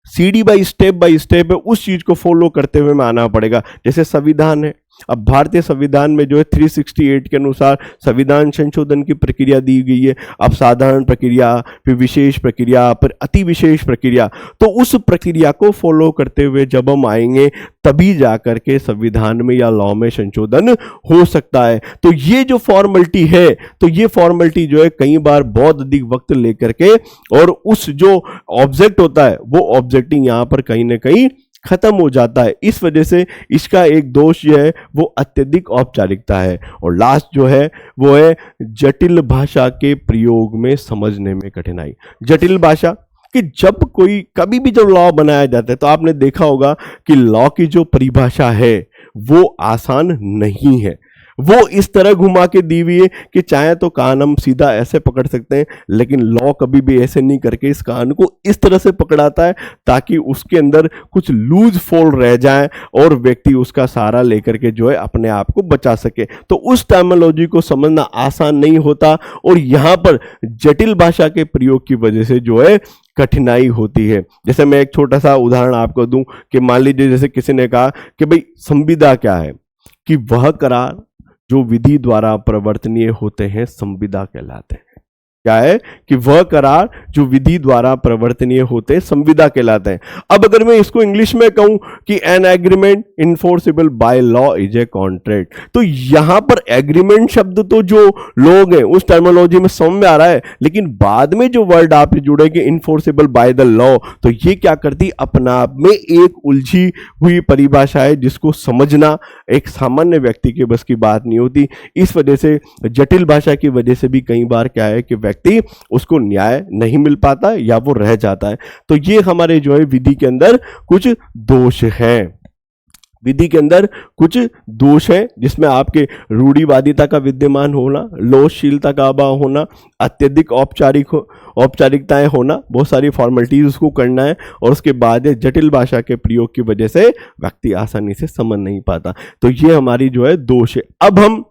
सीढ़ी बाई स्टेप है उस चीज को फॉलो करते हुए में आना पड़ेगा। जैसे संविधान है, अब भारतीय संविधान में जो है 368 के अनुसार संविधान संशोधन की प्रक्रिया दी गई है। अब साधारण प्रक्रिया, फिर विशेष प्रक्रिया, फिर अति विशेष प्रक्रिया। तो उस प्रक्रिया को फॉलो करते हुए जब हम आएंगे तभी जाकर के संविधान में या लॉ में संशोधन हो सकता है। तो ये जो फॉर्मेलिटी है, तो ये फॉर्मेलिटी जो है कई बार बहुत अधिक वक्त लेकर के और उस जो ऑब्जेक्ट होता है वो ऑब्जेक्टिंग यहां पर कहीं ना कहीं खत्म हो जाता है। इस वजह से इसका एक दोष जो है वो अत्यधिक औपचारिकता है। और लास्ट जो है वो है जटिल भाषा के प्रयोग में समझने में कठिनाई। जटिल भाषा कि जब कोई कभी भी जब लॉ बनाया जाता है तो आपने देखा होगा कि लॉ की जो परिभाषा है वो आसान नहीं है। वो इस तरह घुमा के दी हुई है कि चाहे तो कान हम सीधा ऐसे पकड़ सकते हैं, लेकिन लॉ कभी भी ऐसे नहीं करके इस कान को इस तरह से पकड़ाता है ताकि उसके अंदर कुछ लूज फोल्ड रह जाए और व्यक्ति उसका सहारा लेकर के जो है अपने आप को बचा सके। तो उस टर्मिनोलॉजी को समझना आसान नहीं होता और यहां पर जटिल भाषा के प्रयोग की वजह से जो है कठिनाई होती है। जैसे मैं एक छोटा सा उदाहरण आपको दूं कि मान लीजिए जैसे किसी ने कहा कि भाई संविदा क्या है? कि वह करार जो विधि द्वारा प्रवर्तनीय होते हैं संविदा कहलाते हैं। क्या है? कि वह करार जो विधि द्वारा प्रवर्तनीय होते हैं संविदा कहलाते हैं। अब अगर मैं इसको इंग्लिश में कहूं कि an agreement enforceable by law is a contract, तो यहां पर एग्रीमेंट शब्द तो जो लोग हैं उस टर्मिनोलॉजी में समझ में आ रहा है, लेकिन बाद में जो वर्ड आप जुड़ेंगे इन्फोर्सेबल बाय द लॉ, तो ये क्या करती? अपना आप में एक उलझी हुई परिभाषा है जिसको समझना एक सामान्य व्यक्ति के बस की बात नहीं होती। इस वजह से जटिल भाषा की वजह से भी कई बार क्या है कि व्यक्ति उसको न्याय नहीं मिल पाता या वो रह जाता है। तो ये हमारे जो है विधि के अंदर कुछ दोष हैं। विधि के अंदर कुछ दोष है जिसमें आपके रूढ़िवादिता का विद्यमान होना, लोचशीलता का अभाव होना, अत्यधिक औपचारिकताएं होना, बहुत सारी फॉर्मेलिटीज उसको करना है और उसके बाद जटिल भाषा के प्रयोग की वजह से व्यक्ति आसानी से समझ नहीं पाता। तो ये हमारी जो है दोष है। अब हम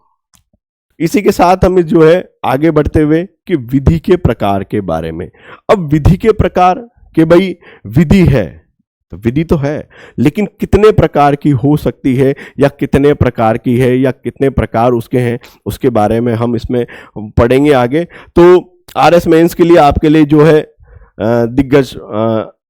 इसी के साथ हमें जो है आगे बढ़ते हुए कि विधि के प्रकार के बारे में। अब विधि के प्रकार के भाई विधि है तो विधि तो है, लेकिन कितने प्रकार की हो सकती है या कितने प्रकार की है या कितने प्रकार उसके हैं उसके बारे में हम इसमें पढ़ेंगे आगे। तो RS मेंस के लिए आपके लिए जो है दिग्गज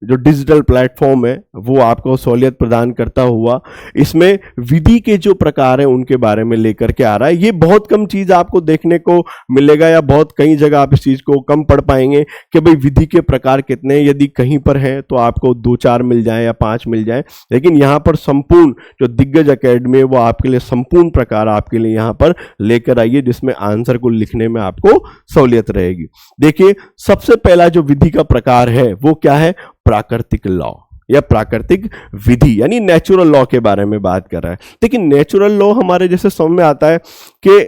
जो डिजिटल प्लेटफॉर्म है वो आपको सहूलियत प्रदान करता हुआ इसमें विधि के जो प्रकार हैं उनके बारे में लेकर के आ रहा है। ये बहुत कम चीज आपको देखने को मिलेगा या बहुत कई जगह आप इस चीज को कम पढ़ पाएंगे कि भाई विधि के प्रकार कितने हैं। यदि कहीं पर है तो आपको 2-4 मिल जाए या 5 मिल जाए, लेकिन यहाँ पर संपूर्ण जो दिग्गज एकेडमी है वो आपके लिए संपूर्ण प्रकार आपके लिए यहाँ पर लेकर आइए, जिसमें आंसर को लिखने में आपको सहूलियत रहेगी। देखिए, सबसे पहला जो विधि का प्रकार है वो क्या है? प्राकृतिक लॉ या प्राकृतिक विधि, यानी नेचुरल लॉ के बारे में बात कर रहा है। लेकिन नेचुरल लॉ हमारे जैसे समझ में आता है कि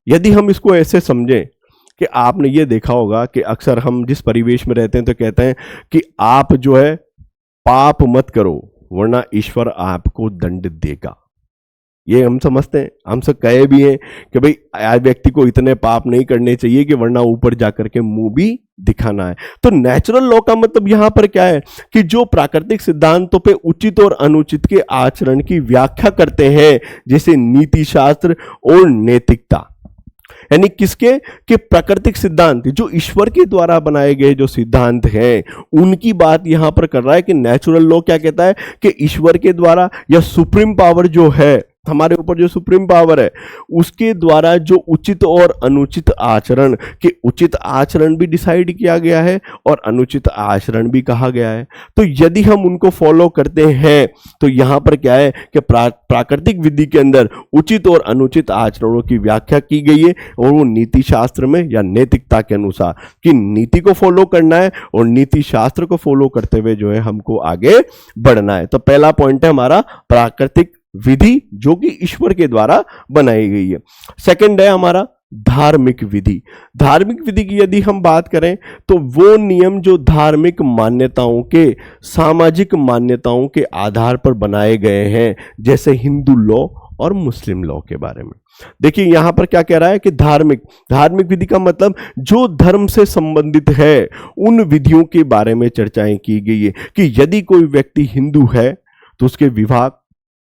यदि हम इसको ऐसे समझें कि आपने ये देखा होगा कि अक्सर हम जिस परिवेश में रहते हैं तो कहते हैं कि आप जो है पाप मत करो वरना ईश्वर आपको दंड देगा। ये हम समझते हैं, हम सब कहे भी हैं कि भाई व्यक्ति को इतने पाप नहीं करने चाहिए कि वरना ऊपर जाकर के मुंह भी दिखाना है। तो नेचुरल लॉ का मतलब यहां पर क्या है कि जो प्राकृतिक सिद्धांतों पे उचित और अनुचित के आचरण की व्याख्या करते हैं, जैसे नीति शास्त्र और नैतिकता, यानी किसके कि प्राकृतिक सिद्धांत जो ईश्वर के द्वारा बनाए गए जो सिद्धांत हैं उनकी बात यहां पर कर रहा है कि नेचुरल लॉ क्या कहता है कि ईश्वर के द्वारा या सुप्रीम पावर जो है हमारे ऊपर, जो सुप्रीम पावर है उसके द्वारा जो उचित और अनुचित आचरण के उचित आचरण भी डिसाइड किया गया है और अनुचित आचरण भी कहा गया है। तो यदि हम उनको फॉलो करते हैं तो यहां पर क्या है कि प्राकृतिक विधि के अंदर उचित और अनुचित आचरणों की व्याख्या की गई है और वो नीति शास्त्र में या नैतिकता के अनुसार कि नीति को फॉलो करना है और नीति शास्त्र को फॉलो करते हुए जो है हमको आगे बढ़ना है। तो पहला पॉइंट है हमारा प्राकृतिक विधि जो कि ईश्वर के द्वारा बनाई गई है। सेकंड है हमारा धार्मिक विधि। धार्मिक विधि की यदि हम बात करें तो वो नियम जो धार्मिक मान्यताओं के, सामाजिक मान्यताओं के आधार पर बनाए गए हैं, जैसे हिंदू लॉ और मुस्लिम लॉ के बारे में। देखिए यहां पर क्या कह रहा है कि धार्मिक विधि का मतलब जो धर्म से संबंधित है उन विधियों के बारे में चर्चाएं की गई है कि यदि कोई व्यक्ति हिंदू है तो उसके विवाह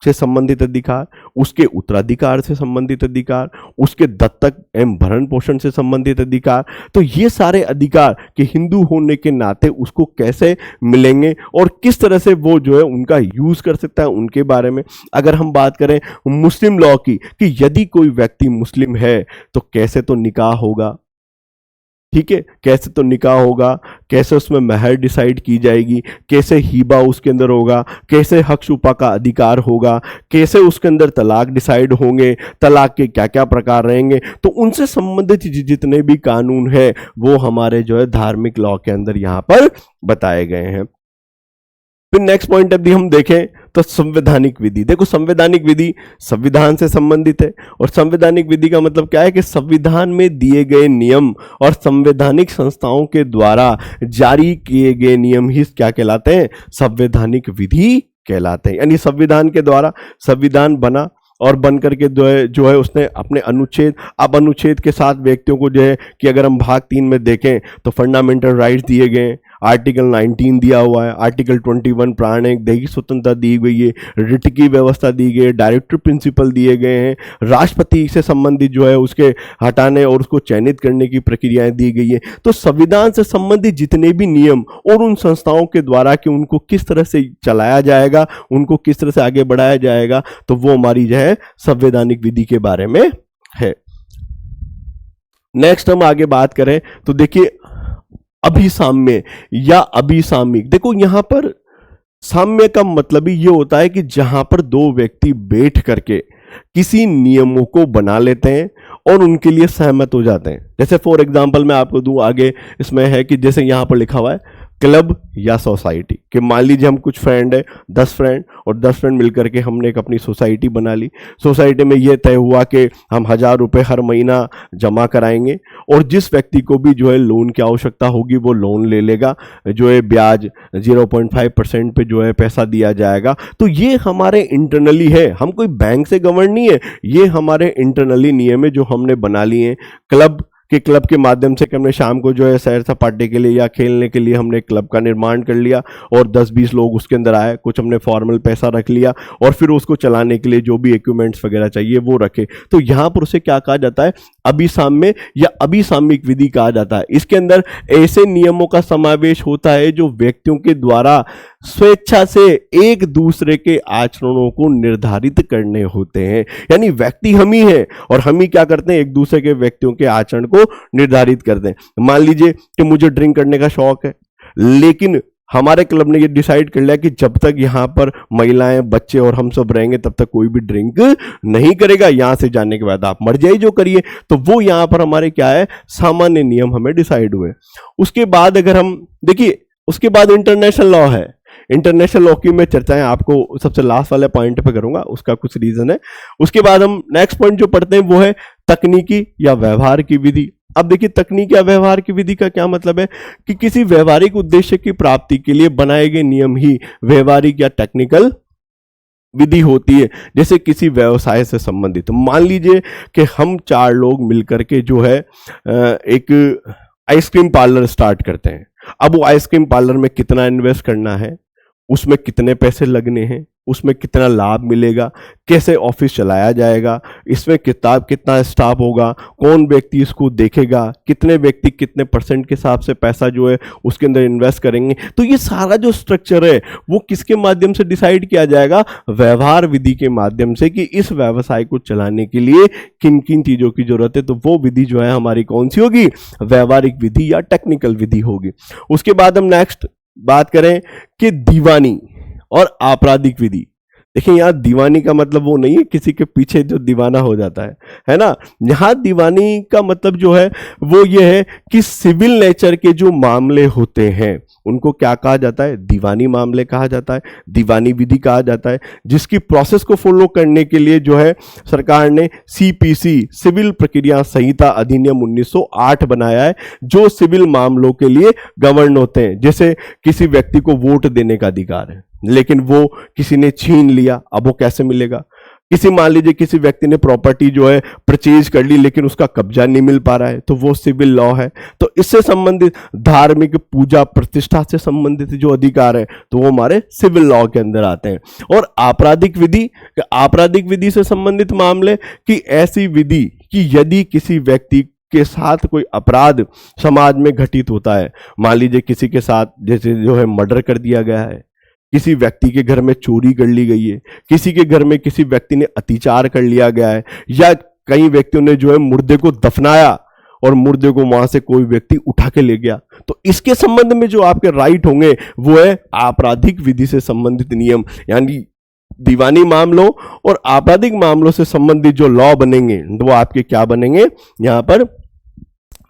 से संबंधित अधिकार, उसके उत्तराधिकार से संबंधित अधिकार, उसके दत्तक एवं भरण पोषण से संबंधित अधिकार, तो ये सारे अधिकार कि हिंदू होने के नाते उसको कैसे मिलेंगे और किस तरह से वो जो है उनका यूज कर सकता है उनके बारे में। अगर हम बात करें मुस्लिम लॉ की कि यदि कोई व्यक्ति मुस्लिम है तो कैसे तो निकाह होगा, ठीक है, कैसे तो निकाह होगा, कैसे उसमें महर डिसाइड की जाएगी, कैसे हिबा उसके अंदर होगा, कैसे हक शुपा का अधिकार होगा, कैसे उसके अंदर तलाक डिसाइड होंगे, तलाक के क्या क्या प्रकार रहेंगे। तो उनसे संबंधित जितने भी कानून है वो हमारे जो है धार्मिक लॉ के अंदर यहां पर बताए गए हैं। फिर नेक्स्ट पॉइंट यदि हम देखें तो संवैधानिक विधि। देखो संवैधानिक विधि संविधान से संबंधित है और संवैधानिक विधि का मतलब क्या है कि संविधान में दिए गए नियम और संवैधानिक संस्थाओं के द्वारा जारी किए गए नियम ही क्या कहलाते हैं? संवैधानिक विधि कहलाते हैं। यानी संविधान के द्वारा संविधान बना और बन करके जो है उसने अपने अनुच्छेद के साथ व्यक्तियों को जो है कि अगर हम भाग 3 में देखें तो फंडामेंटल राइट्स दिए गए, आर्टिकल 19 दिया हुआ है, आर्टिकल 21 प्राणिक दैहिक स्वतंत्रता दी गई है, रिट की व्यवस्था दी गई है, डायरेक्टिव प्रिंसिपल दिए गए हैं, राष्ट्रपति से संबंधित जो है उसके हटाने और उसको चयनित करने की प्रक्रियाएं दी गई है। तो संविधान से संबंधित जितने भी नियम और उन संस्थाओं के द्वारा कि उनको किस तरह से चलाया जाएगा, उनको किस तरह से आगे बढ़ाया जाएगा, तो वो हमारी जो है संवैधानिक विधि के बारे में है। नेक्स्ट हम आगे बात करें तो देखिए अभिसाम्य या अभिसामिक। देखो यहां पर साम्य का मतलब ही ये होता है कि जहां पर दो व्यक्ति बैठ करके किसी नियमों को बना लेते हैं और उनके लिए सहमत हो जाते हैं। जैसे फॉर एग्जांपल मैं आपको दूं आगे, इसमें है कि जैसे यहां पर लिखा हुआ है क्लब या सोसाइटी, कि मान लीजिए हम कुछ फ्रेंड है 10 फ्रेंड और 10 फ्रेंड मिलकर के हमने एक अपनी सोसाइटी बना ली। सोसाइटी में ये तय हुआ कि हम 1000 रुपये हर महीना जमा कराएंगे और जिस व्यक्ति को भी जो है लोन की आवश्यकता होगी वो लोन ले लेगा, जो है ब्याज 0.5% पे जो है पैसा दिया जाएगा। तो ये हमारे इंटरनली है, हम कोई बैंक से गवर्न नहीं है, ये हमारे इंटरनली नियम है जो हमने बना लिए हैं। क्लब कि क्लब के माध्यम से कि हमने शाम को जो है सैर सपाटे के लिए या खेलने के लिए हमने क्लब का निर्माण कर लिया और 10-20 लोग उसके अंदर आए, कुछ हमने फॉर्मल पैसा रख लिया और फिर उसको चलाने के लिए जो भी इक्विपमेंट्स वगैरह चाहिए वो रखे। तो यहां पर उसे क्या कहा जाता है, अभिसाम्य या अभिसाम्यिक विधि कहा जाता है। इसके अंदर ऐसे नियमों का समावेश होता है जो व्यक्तियों के द्वारा स्वेच्छा से एक दूसरे के आचरणों को निर्धारित करने होते हैं। यानी व्यक्ति हम ही हैं और हम ही क्या करते हैं, एक दूसरे के व्यक्तियों के आचरण को निर्धारित करते हैं। मान लीजिए कि मुझे ड्रिंक करने का शौक है, लेकिन हमारे क्लब ने ये डिसाइड कर लिया कि जब तक यहां पर महिलाएं, बच्चे और हम सब रहेंगे तब तक कोई भी ड्रिंक नहीं करेगा, यहां से जाने के बाद आप मर जाइए जो करिए। तो वो यहां पर हमारे क्या है, सामान्य नियम हमें डिसाइड हुए। उसके बाद अगर हम देखिए, उसके बाद इंटरनेशनल लॉ है। इंटरनेशनल लॉ की मैं चर्चाएं आपको सबसे लास्ट वाले पॉइंट पे करूंगा, उसका कुछ रीजन है। उसके बाद हम नेक्स्ट पॉइंट जो पढ़ते हैं वो है तकनीकी या व्यवहार की विधि। अब देखिए, तकनीक या व्यवहार की विधि का क्या मतलब है कि किसी व्यवहारिक उद्देश्य की प्राप्ति के लिए बनाए गए नियम ही व्यवहारिक या टेक्निकल विधि होती है। जैसे किसी व्यवसाय से संबंधित, मान लीजिए कि हम 4 लोग मिलकर के जो है एक आइसक्रीम पार्लर स्टार्ट करते हैं। अब वो आइसक्रीम पार्लर में कितना इन्वेस्ट करना है, उसमें कितने पैसे लगने हैं, उसमें कितना लाभ मिलेगा, कैसे ऑफिस चलाया जाएगा, इसमें कितना स्टाफ होगा, कौन व्यक्ति इसको देखेगा, कितने व्यक्ति कितने % के हिसाब से पैसा जो है उसके अंदर इन्वेस्ट करेंगे। तो ये सारा जो स्ट्रक्चर है वो किसके माध्यम से डिसाइड किया जाएगा, व्यवहार विधि के माध्यम से, कि इस व्यवसाय को चलाने के लिए किन किन चीजों की जरूरत है। तो वो विधि जो है हमारी कौन सी होगी, व्यवहारिक विधि या टेक्निकल विधि होगी। उसके बाद हम नेक्स्ट बात करें कि दीवानी और आपराधिक विधि। देखिए, यहां दीवानी का मतलब वो नहीं है किसी के पीछे जो दीवाना हो जाता है ना। यहां दीवानी का मतलब जो है वो ये है कि सिविल नेचर के जो मामले होते हैं उनको क्या कहा जाता है, दीवानी मामले कहा जाता है, दीवानी विधि कहा जाता है। जिसकी प्रोसेस को फॉलो करने के लिए जो है सरकार ने CPC सिविल प्रक्रिया संहिता अधिनियम 1908 बनाया है, जो सिविल मामलों के लिए गवर्न होते हैं। जैसे किसी व्यक्ति को वोट देने का अधिकार है, लेकिन वो किसी ने छीन लिया, अब वो कैसे मिलेगा। मान लीजिए किसी व्यक्ति ने प्रॉपर्टी जो है परचेज कर ली, लेकिन उसका कब्जा नहीं मिल पा रहा है, तो वो सिविल लॉ है। तो इससे संबंधित धार्मिक पूजा प्रतिष्ठा से संबंधित जो अधिकार है तो वो हमारे सिविल लॉ के अंदर आते हैं। और आपराधिक विधि से संबंधित मामले कि ऐसी विधि कि यदि किसी व्यक्ति के साथ कोई अपराध समाज में घटित होता है, मान लीजिए किसी के साथ जैसे जो है मर्डर कर दिया गया है, किसी व्यक्ति के घर में चोरी कर ली गई है, किसी के घर में किसी व्यक्ति ने अत्याचार कर लिया गया है, या कई व्यक्तियों ने जो है मुर्दे को दफनाया और मुर्दे को वहां से कोई व्यक्ति उठा के ले गया, तो इसके संबंध में जो आपके राइट होंगे वो है आपराधिक विधि से संबंधित नियम। यानी दीवानी मामलों और आपराधिक मामलों से संबंधित जो लॉ बनेंगे वो आपके क्या बनेंगे, यहां पर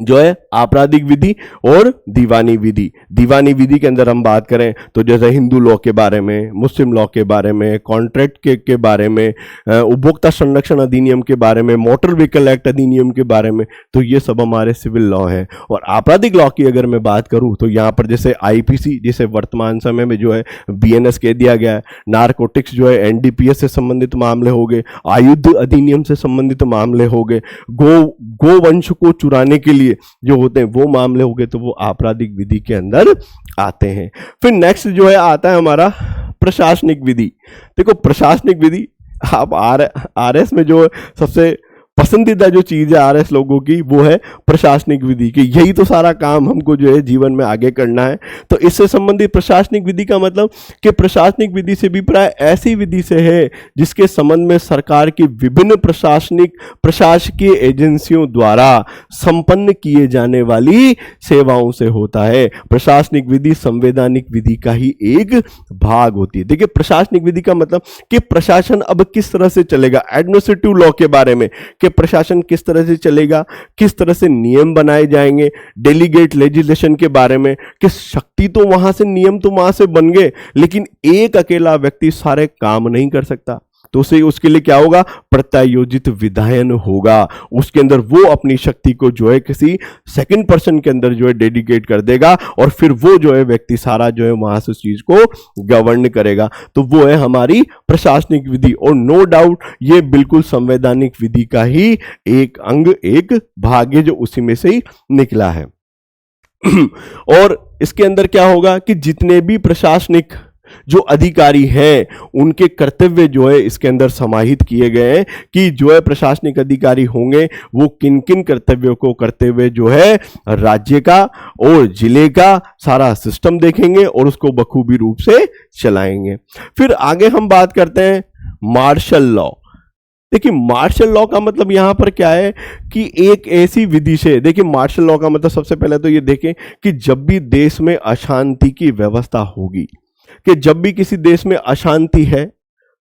जो है आपराधिक विधि और दीवानी विधि। दीवानी विधि के अंदर हम बात करें तो जैसे हिंदू लॉ के बारे में, मुस्लिम लॉ के बारे में, कॉन्ट्रैक्ट के बारे में, उपभोक्ता संरक्षण अधिनियम के बारे में, मोटर व्हीकल एक्ट अधिनियम के बारे में, तो ये सब हमारे सिविल लॉ हैं। और आपराधिक लॉ की अगर मैं बात करूं तो यहाँ पर जैसे IPC, जिसे वर्तमान समय में जो है BNS कह दिया गया है, नारकोटिक्स जो है NDPS से संबंधित मामले हो गए, आयुध अधिनियम से संबंधित मामले हो गए, गोवंश को चुराने के लिए जो होते हैं वो मामले हो गए, तो वो आपराधिक विधि के अंदर आते हैं। फिर नेक्स्ट जो है आता है हमारा प्रशासनिक विधि। देखो, प्रशासनिक विधि आप RS में जो सबसे पसंदीदा जो चीज है RS लोगों की वो है प्रशासनिक विधि की। यही तो सारा काम हमको जो है जीवन में आगे करना है। तो इससे संबंधित प्रशासनिक विधि का मतलब कि प्रशासनिक विधि से भी प्राय ऐसी विधि से है जिसके संबंध में सरकार की विभिन्न प्रशासकीय एजेंसियों द्वारा संपन्न किए जाने वाली सेवाओं से होता है। प्रशासनिक विधि संवैधानिक विधि का ही एक भाग होती है। देखिए, प्रशासनिक विधि का मतलब कि प्रशासन अब किस तरह से चलेगा, एडमिनिस्ट्रेटिव लॉ के बारे में कि प्रशासन किस तरह से चलेगा, किस तरह से नियम बनाए जाएंगे, डेलीगेट लेजिस्लेशन के बारे में कि शक्ति तो वहां से, नियम तो वहां से बन गए, लेकिन एक अकेला व्यक्ति सारे काम नहीं कर सकता। तो उसे उसके लिए क्या होगा, प्रत्यायोजित विधायन होगा। उसके अंदर वो अपनी शक्ति को जो है किसी सेकंड पर्सन के अंदर जो है डेडिकेट कर देगा और फिर वो जो है व्यक्ति सारा जो है वहां से उस चीज को गवर्न करेगा। तो वो है हमारी प्रशासनिक विधि, और नो डाउट ये बिल्कुल संवैधानिक विधि का ही एक अंग, एक भाग है जो उसी में से ही निकला है। और इसके अंदर क्या होगा कि जितने भी प्रशासनिक जो अधिकारी हैं उनके कर्तव्य जो है इसके अंदर समाहित किए गए हैं कि जो है प्रशासनिक अधिकारी होंगे वो किन किन कर्तव्यों को करते हुए जो है राज्य का और जिले का सारा सिस्टम देखेंगे और उसको बखूबी रूप से चलाएंगे। फिर आगे हम बात करते हैं मार्शल लॉ। देखिए मार्शल लॉ का मतलब यहां पर क्या है कि एक ऐसी विधि से, देखिए मार्शल लॉ का मतलब सबसे पहले तो ये देखें कि जब भी देश में अशांति की व्यवस्था होगी, कि जब भी किसी देश में अशांति है,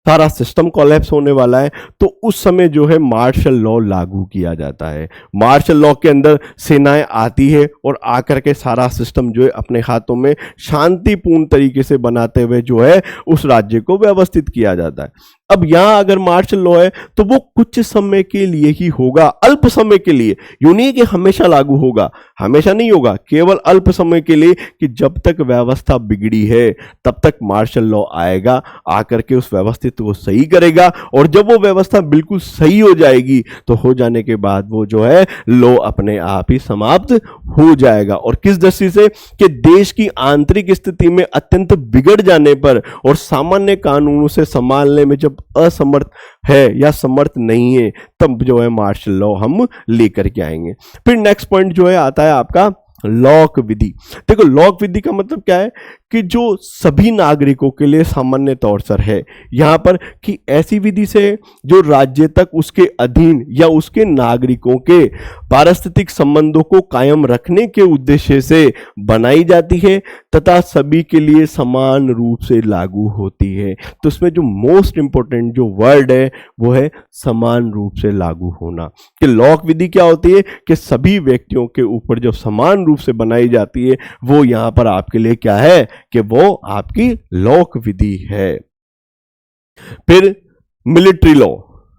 सारा सिस्टम कोलैप्स होने वाला है, तो उस समय जो है मार्शल लॉ लागू किया जाता है। मार्शल लॉ के अंदर सेनाएं आती है और आकर के सारा सिस्टम जो है अपने हाथों में शांतिपूर्ण तरीके से बनाते हुए जो है उस राज्य को व्यवस्थित किया जाता है। अब यहां अगर मार्शल लॉ है तो वो कुछ समय के लिए ही होगा, अल्प समय के लिए, यूं नहीं कि हमेशा लागू होगा, हमेशा नहीं होगा, केवल अल्प समय के लिए, कि जब तक व्यवस्था बिगड़ी है तब तक मार्शल लॉ आएगा, आकर के उस व्यवस्थित को सही करेगा, और जब वो व्यवस्था बिल्कुल सही हो जाएगी तो हो जाने के बाद वो जो है लॉ अपने आप ही समाप्त हो जाएगा। और किस दृष्टि से, कि देश की आंतरिक स्थिति में अत्यंत बिगड़ जाने पर और सामान्य कानूनों से संभालने में जब असमर्थ है या समर्थ नहीं है, तब जो है मार्शल लॉ हम लेकर के आएंगे। फिर नेक्स्ट पॉइंट जो है आता है आपका लॉक विधि। देखो लॉक विधि का मतलब क्या है कि जो सभी नागरिकों के लिए सामान्य तौर पर है यहां पर, कि ऐसी विधि से जो राज्य तक उसके अधीन या उसके नागरिकों के पारिस्थितिक संबंधों को कायम रखने के उद्देश्य से बनाई जाती है तथा सभी के लिए समान रूप से लागू होती है। तो इसमें जो मोस्ट इंपॉर्टेंट जो वर्ड है वो है समान रूप से लागू होना। कि लॉक विधि क्या होती है, कि सभी व्यक्तियों के ऊपर जब समान रूप से बनाई जाती है वो यहां पर आपके लिए क्या है, कि वो आपकी लॉक विधि है। फिर मिलिट्री लॉ।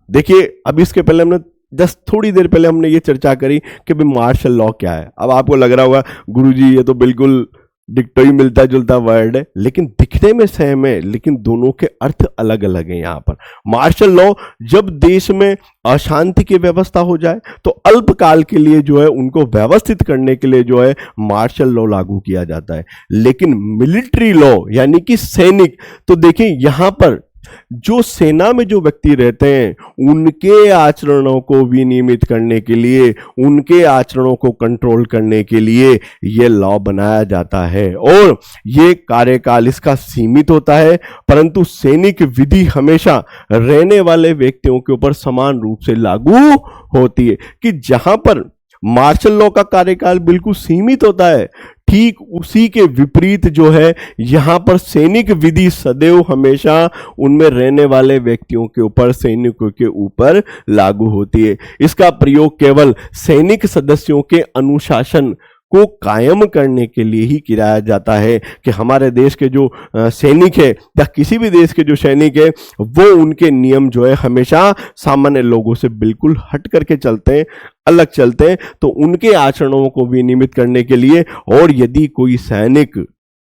देखिए अब इसके पहले हमने जस्ट थोड़ी देर पहले हमने ये चर्चा करी कि भाई मार्शल लॉ क्या है। अब आपको लग रहा होगा गुरुजी ये तो बिल्कुल डिक्टो ही मिलता जुलता वर्ड है, लेकिन दिखने में सेम है, लेकिन दोनों के अर्थ अलग अलग हैं। यहां पर मार्शल लॉ, जब देश में अशांति की व्यवस्था हो जाए तो अल्पकाल के लिए जो है उनको व्यवस्थित करने के लिए जो है मार्शल लॉ लागू किया जाता है। लेकिन मिलिट्री लॉ यानी कि सैनिक, तो देखिए यहां पर जो सेना में जो व्यक्ति रहते हैं उनके आचरणों को विनियमित करने के लिए, उनके आचरणों को कंट्रोल करने के लिए यह लॉ बनाया जाता है, और ये कार्यकाल इसका सीमित होता है, परंतु सैनिक विधि हमेशा रहने वाले व्यक्तियों के ऊपर समान रूप से लागू होती है। कि जहां पर मार्शल लॉ का कार्यकाल बिल्कुल सीमित होता है, ठीक उसी के विपरीत जो है यहां पर सैनिक विधि सदैव हमेशा उनमें रहने वाले व्यक्तियों के ऊपर, सैनिकों के ऊपर लागू होती है। इसका प्रयोग केवल सैनिक सदस्यों के अनुशासन को कायम करने के लिए ही किया जाता है। कि हमारे देश के जो सैनिक है या किसी भी देश के जो सैनिक है वो उनके नियम जो है हमेशा सामान्य लोगों से बिल्कुल हट करके चलते हैं, अलग चलते हैं, तो उनके आचरणों को विनियमित करने के लिए। और यदि कोई सैनिक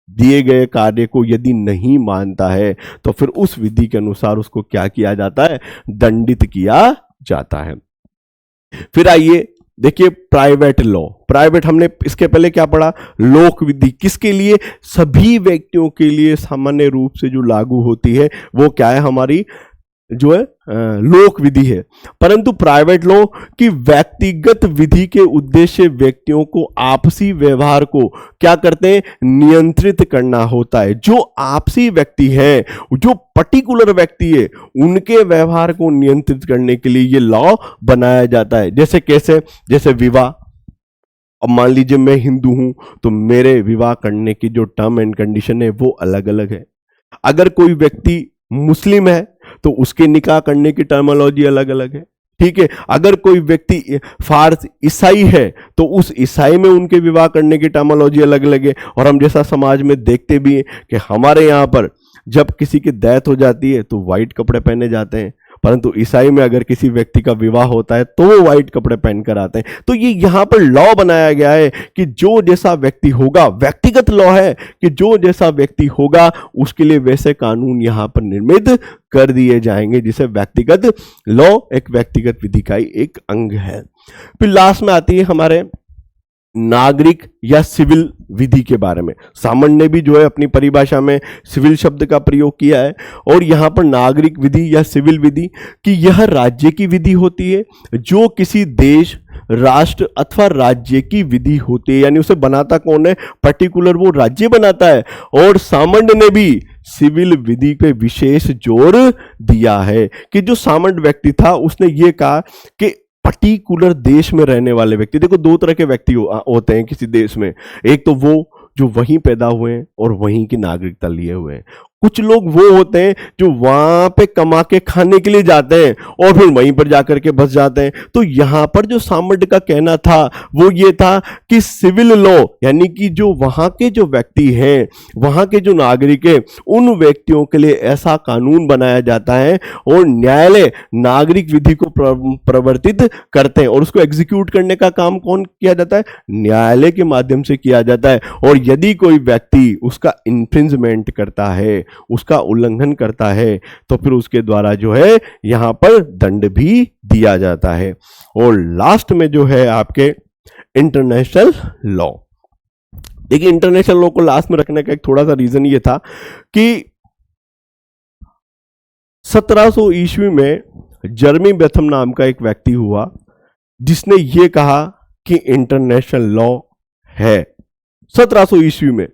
दिए गए कार्य को यदि नहीं मानता है तो फिर उस विधि के अनुसार उसको क्या किया जाता है, दंडित किया जाता है। फिर आइए देखिए प्राइवेट लॉ। प्राइवेट हमने इसके पहले क्या पढ़ा, लोक विधि, किसके लिए, सभी व्यक्तियों के लिए सामान्य रूप से जो लागू होती है वो क्या है, हमारी जो है लोक विधि है। परंतु प्राइवेट लॉ की व्यक्तिगत विधि के उद्देश्य व्यक्तियों को आपसी व्यवहार को क्या करते हैं, नियंत्रित करना होता है। जो आपसी व्यक्ति है, जो पर्टिकुलर व्यक्ति है, उनके व्यवहार को नियंत्रित करने के लिए ये लॉ बनाया जाता है। जैसे कैसे, जैसे विवाह। अब मान लीजिए मैं हिंदू हूं तो मेरे विवाह करने की जो टर्म एंड कंडीशन है वो अलग अलग है। अगर कोई व्यक्ति मुस्लिम है तो उसके निकाह करने की टर्मोलॉजी अलग अलग है, ठीक है। अगर कोई व्यक्ति फारस ईसाई है तो उस ईसाई में उनके विवाह करने की टर्मोलॉजी अलग अलग है। और हम जैसा समाज में देखते भी हैं कि हमारे यहाँ पर जब किसी की डेथ हो जाती है तो व्हाइट कपड़े पहने जाते हैं, परंतु ईसाई में अगर किसी व्यक्ति का विवाह होता है तो वो व्हाइट कपड़े पहनकर आते हैं। तो ये यहां पर लॉ बनाया गया है कि जो जैसा व्यक्ति होगा, व्यक्तिगत लॉ है कि जो जैसा व्यक्ति होगा उसके लिए वैसे कानून यहां पर निर्मित कर दिए जाएंगे, जिसे व्यक्तिगत लॉ एक व्यक्तिगत विधि का ही एक अंग है। फिर लास्ट में आती है हमारे नागरिक या सिविल विधि के बारे में। सामंत ने भी जो है अपनी परिभाषा में सिविल शब्द का प्रयोग किया है, और यहां पर नागरिक विधि या सिविल विधि कि यह राज्य की विधि होती है जो किसी देश, राष्ट्र अथवा राज्य की विधि होती है, यानी उसे बनाता कौन है, पर्टिकुलर वो राज्य बनाता है। और सामंत ने भी सिविल विधि पे विशेष जोर दिया है कि जो सामंत व्यक्ति था उसने ये कहा कि पर्टिकुलर देश में रहने वाले व्यक्ति, देखो दो तरह के व्यक्ति होते हैं किसी देश में, एक तो वो जो वहीं पैदा हुए हैं और वहीं की नागरिकता लिए हुए हैं, कुछ लोग वो होते हैं जो वहां पे कमा के खाने के लिए जाते हैं और फिर वहीं पर जाकर के बस जाते हैं। तो यहां पर जो सामंत का कहना था वो ये था कि सिविल लॉ यानी कि जो वहां के जो व्यक्ति हैं, वहां के जो नागरिक हैं, उन व्यक्तियों के लिए ऐसा कानून बनाया जाता है और न्यायालय नागरिक विधि को प्रवर्तित करते हैं, और उसको एग्जीक्यूट करने का काम कौन किया जाता है, न्यायालय के माध्यम से किया जाता है। और यदि कोई व्यक्ति उसका इन्फ्रिंजमेंट करता है, उसका उल्लंघन करता है, तो फिर उसके द्वारा जो है यहां पर दंड भी दिया जाता है। और लास्ट में जो है आपके इंटरनेशनल लॉ। देखिए इंटरनेशनल लॉ को लास्ट में रखने का एक थोड़ा सा रीजन ये था कि 1700 ईस्वी में जर्मी बेथम नाम का एक व्यक्ति हुआ जिसने ये कहा कि इंटरनेशनल लॉ है 1700 ईस्वी में।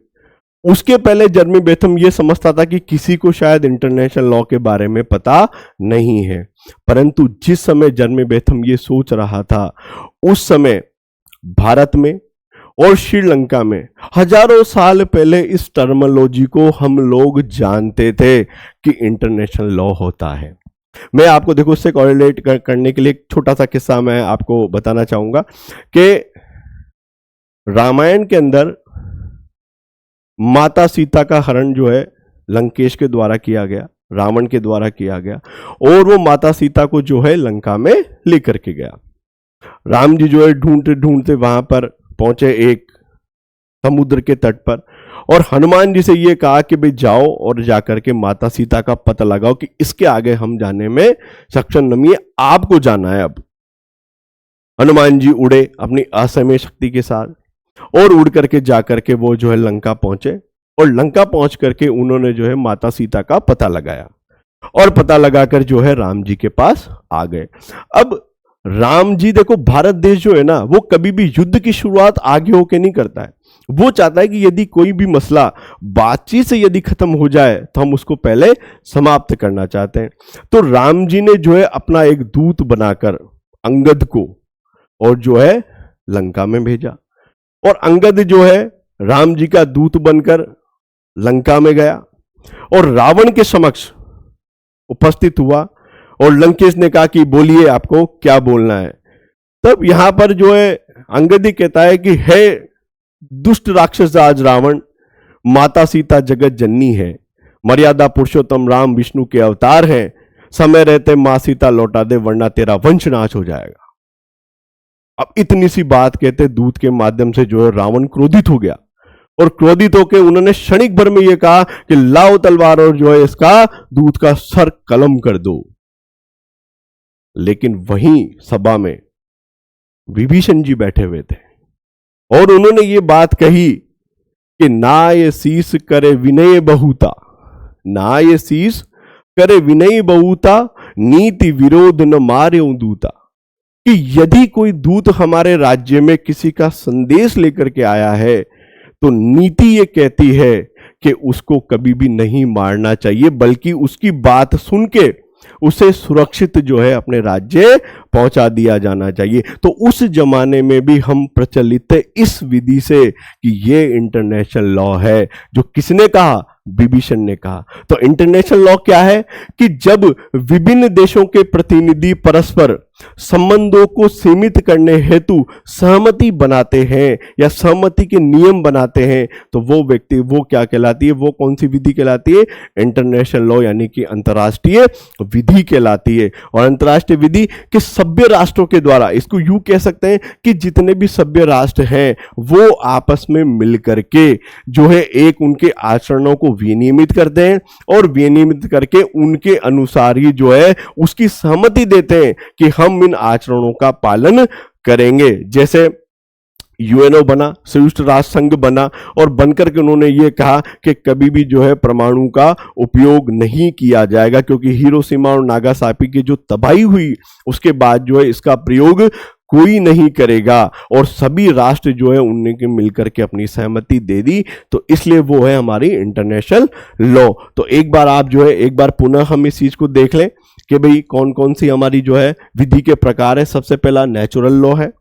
उसके पहले जर्मी बेथम ये समझता था कि किसी को शायद इंटरनेशनल लॉ के बारे में पता नहीं है, परंतु जिस समय जर्मी बेथम ये सोच रहा था उस समय भारत में और श्रीलंका में हजारों साल पहले इस टर्मिनोलॉजी को हम लोग जानते थे कि इंटरनेशनल लॉ होता है। मैं आपको देखो उससे कोरिलेट करने के लिए एक छोटा सा किस्सा मैं आपको बताना चाहूंगा कि रामायण के अंदर माता सीता का हरण जो है लंकेश के द्वारा किया गया, रावण के द्वारा किया गया, और वो माता सीता को जो है लंका में लेकर के गया। राम जी जो है ढूंढते ढूंढते वहां पर पहुंचे एक समुद्र के तट पर, और हनुमान जी से ये कहा कि भाई जाओ और जाकर के माता सीता का पता लगाओ कि इसके आगे हम जाने में सक्षम नहीं है, आपको जाना है। अब हनुमान जी उड़े अपनी असमय शक्ति के साथ और उड़ करके जाकर के वो जो है लंका पहुंचे, और लंका पहुंच करके उन्होंने जो है माता सीता का पता लगाया, और पता लगाकर जो है राम जी के पास आ गए। अब राम जी देखो भारत देश जो है ना वो कभी भी युद्ध की शुरुआत आगे होके नहीं करता है, वो चाहता है कि यदि कोई भी मसला बातचीत से यदि खत्म हो जाए तो हम उसको पहले समाप्त करना चाहते हैं। तो राम जी ने जो है अपना एक दूत बनाकर अंगद को और जो है लंका में भेजा, और अंगद जो है राम जी का दूत बनकर लंका में गया और रावण के समक्ष उपस्थित हुआ, और लंकेश ने कहा कि बोलिए आपको क्या बोलना है। तब यहां पर जो है अंगद ही कहता है कि है दुष्ट राक्षस आज रावण, माता सीता जगत जननी है, मर्यादा पुरुषोत्तम राम विष्णु के अवतार हैं, समय रहते मां सीता लौटा दे वरना तेरा वंश नाश हो जाएगा। अब इतनी सी बात कहते दूत के माध्यम से जो है रावण क्रोधित हो गया, और क्रोधित होकर उन्होंने क्षणिक भर में यह कहा कि लाओ तलवार और जो है इसका दूत का सर कलम कर दो। लेकिन वहीं सभा में विभीषण जी बैठे हुए थे और उन्होंने ये बात कही कि ना ये शीस करे विनय बहुता, ना ये शीस करे विनय बहुता, नीति विरोध न मारे दूता। कि यदि कोई दूत हमारे राज्य में किसी का संदेश लेकर के आया है तो नीति ये कहती है कि उसको कभी भी नहीं मारना चाहिए, बल्कि उसकी बात सुन के उसे सुरक्षित जो है अपने राज्य पहुंचा दिया जाना चाहिए। तो उस जमाने में भी हम प्रचलित इस विधि से कि ये इंटरनेशनल लॉ है। जो किसने कहा? विभीषण ने कहा। तो इंटरनेशनल लॉ क्या है कि जब विभिन्न देशों के प्रतिनिधि परस्पर संबंधों को सीमित करने हेतु सहमति बनाते हैं या सहमति के नियम बनाते हैं, तो वो व्यक्ति, वो क्या कहलाती है, वो कौन सी विधि कहलाती है? इंटरनेशनल लॉ, यानी कि अंतर्राष्ट्रीय विधि कहलाती है। और अंतर्राष्ट्रीय विधि के सभ्य राष्ट्रों के द्वारा, इसको यूं कह सकते हैं कि जितने भी सभ्य राष्ट्र हैं वो आपस में मिलकर के जो है एक उनके आचरणों को विनियमित करते हैं और विनियमित करके उनके अनुसार ही जो है उसकी सहमति देते हैं कि हम इन आचरणों का पालन करेंगे। जैसे यूएनओ बना, संयुक्त राष्ट्र संघ बना, और बनकर के उन्होंने ये कहा कि कभी भी जो है परमाणु का उपयोग नहीं किया जाएगा, क्योंकि हिरोशिमा और नागासाकी की जो तबाही हुई उसके बाद जो है इसका प्रयोग कोई नहीं करेगा, और सभी राष्ट्र जो है उनने मिलकर के अपनी सहमति दे दी। तो इसलिए वो है हमारी इंटरनेशनल लॉ। तो एक बार आप जो है, एक बार पुनः हम इस चीज को देख लें कि भाई कौन कौन सी हमारी जो है विधि के प्रकार है। सबसे पहला नेचुरल लॉ है,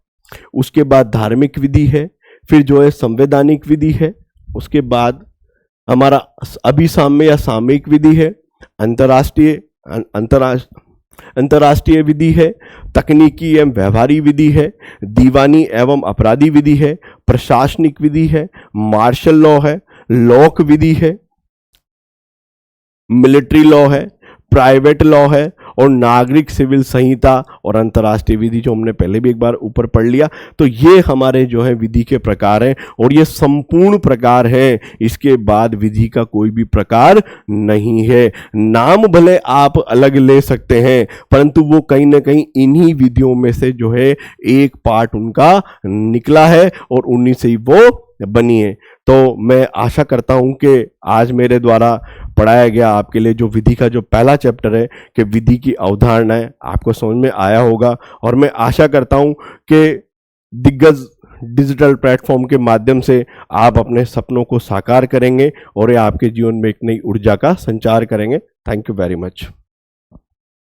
उसके बाद धार्मिक विधि है, फिर जो है संवैधानिक विधि है, उसके बाद हमारा अभिसाम्य या सामयिक विधि है, अंतर्राष्ट्रीय विधि है, तकनीकी एवं व्यवहारिक विधि है, दीवानी एवं अपराधी विधि है, प्रशासनिक विधि है, मार्शल लॉ है, लॉक विधि है, मिलिट्री लॉ है, प्राइवेट लॉ है, और नागरिक सिविल संहिता और अंतर्राष्ट्रीय विधि, जो हमने पहले भी एक बार ऊपर पढ़ लिया। तो ये हमारे जो है विधि के प्रकार हैं, और ये संपूर्ण प्रकार हैं। इसके बाद विधि का कोई भी प्रकार नहीं है। नाम भले आप अलग ले सकते हैं, परंतु वो कहीं ना कहीं इन्हीं विधियों में से जो है एक पार्ट उनका निकला है और उन्हीं से ही वो बनी है। तो मैं आशा करता हूं कि आज मेरे द्वारा पढ़ाया गया आपके लिए जो विधि का जो पहला चैप्टर है कि विधि की अवधारणाएं आपको समझ में आया होगा, और मैं आशा करता हूं कि दिग्गज डिजिटल प्लेटफॉर्म के माध्यम से आप अपने सपनों को साकार करेंगे और ये आपके जीवन में एक नई ऊर्जा का संचार करेंगे। Thank you very much.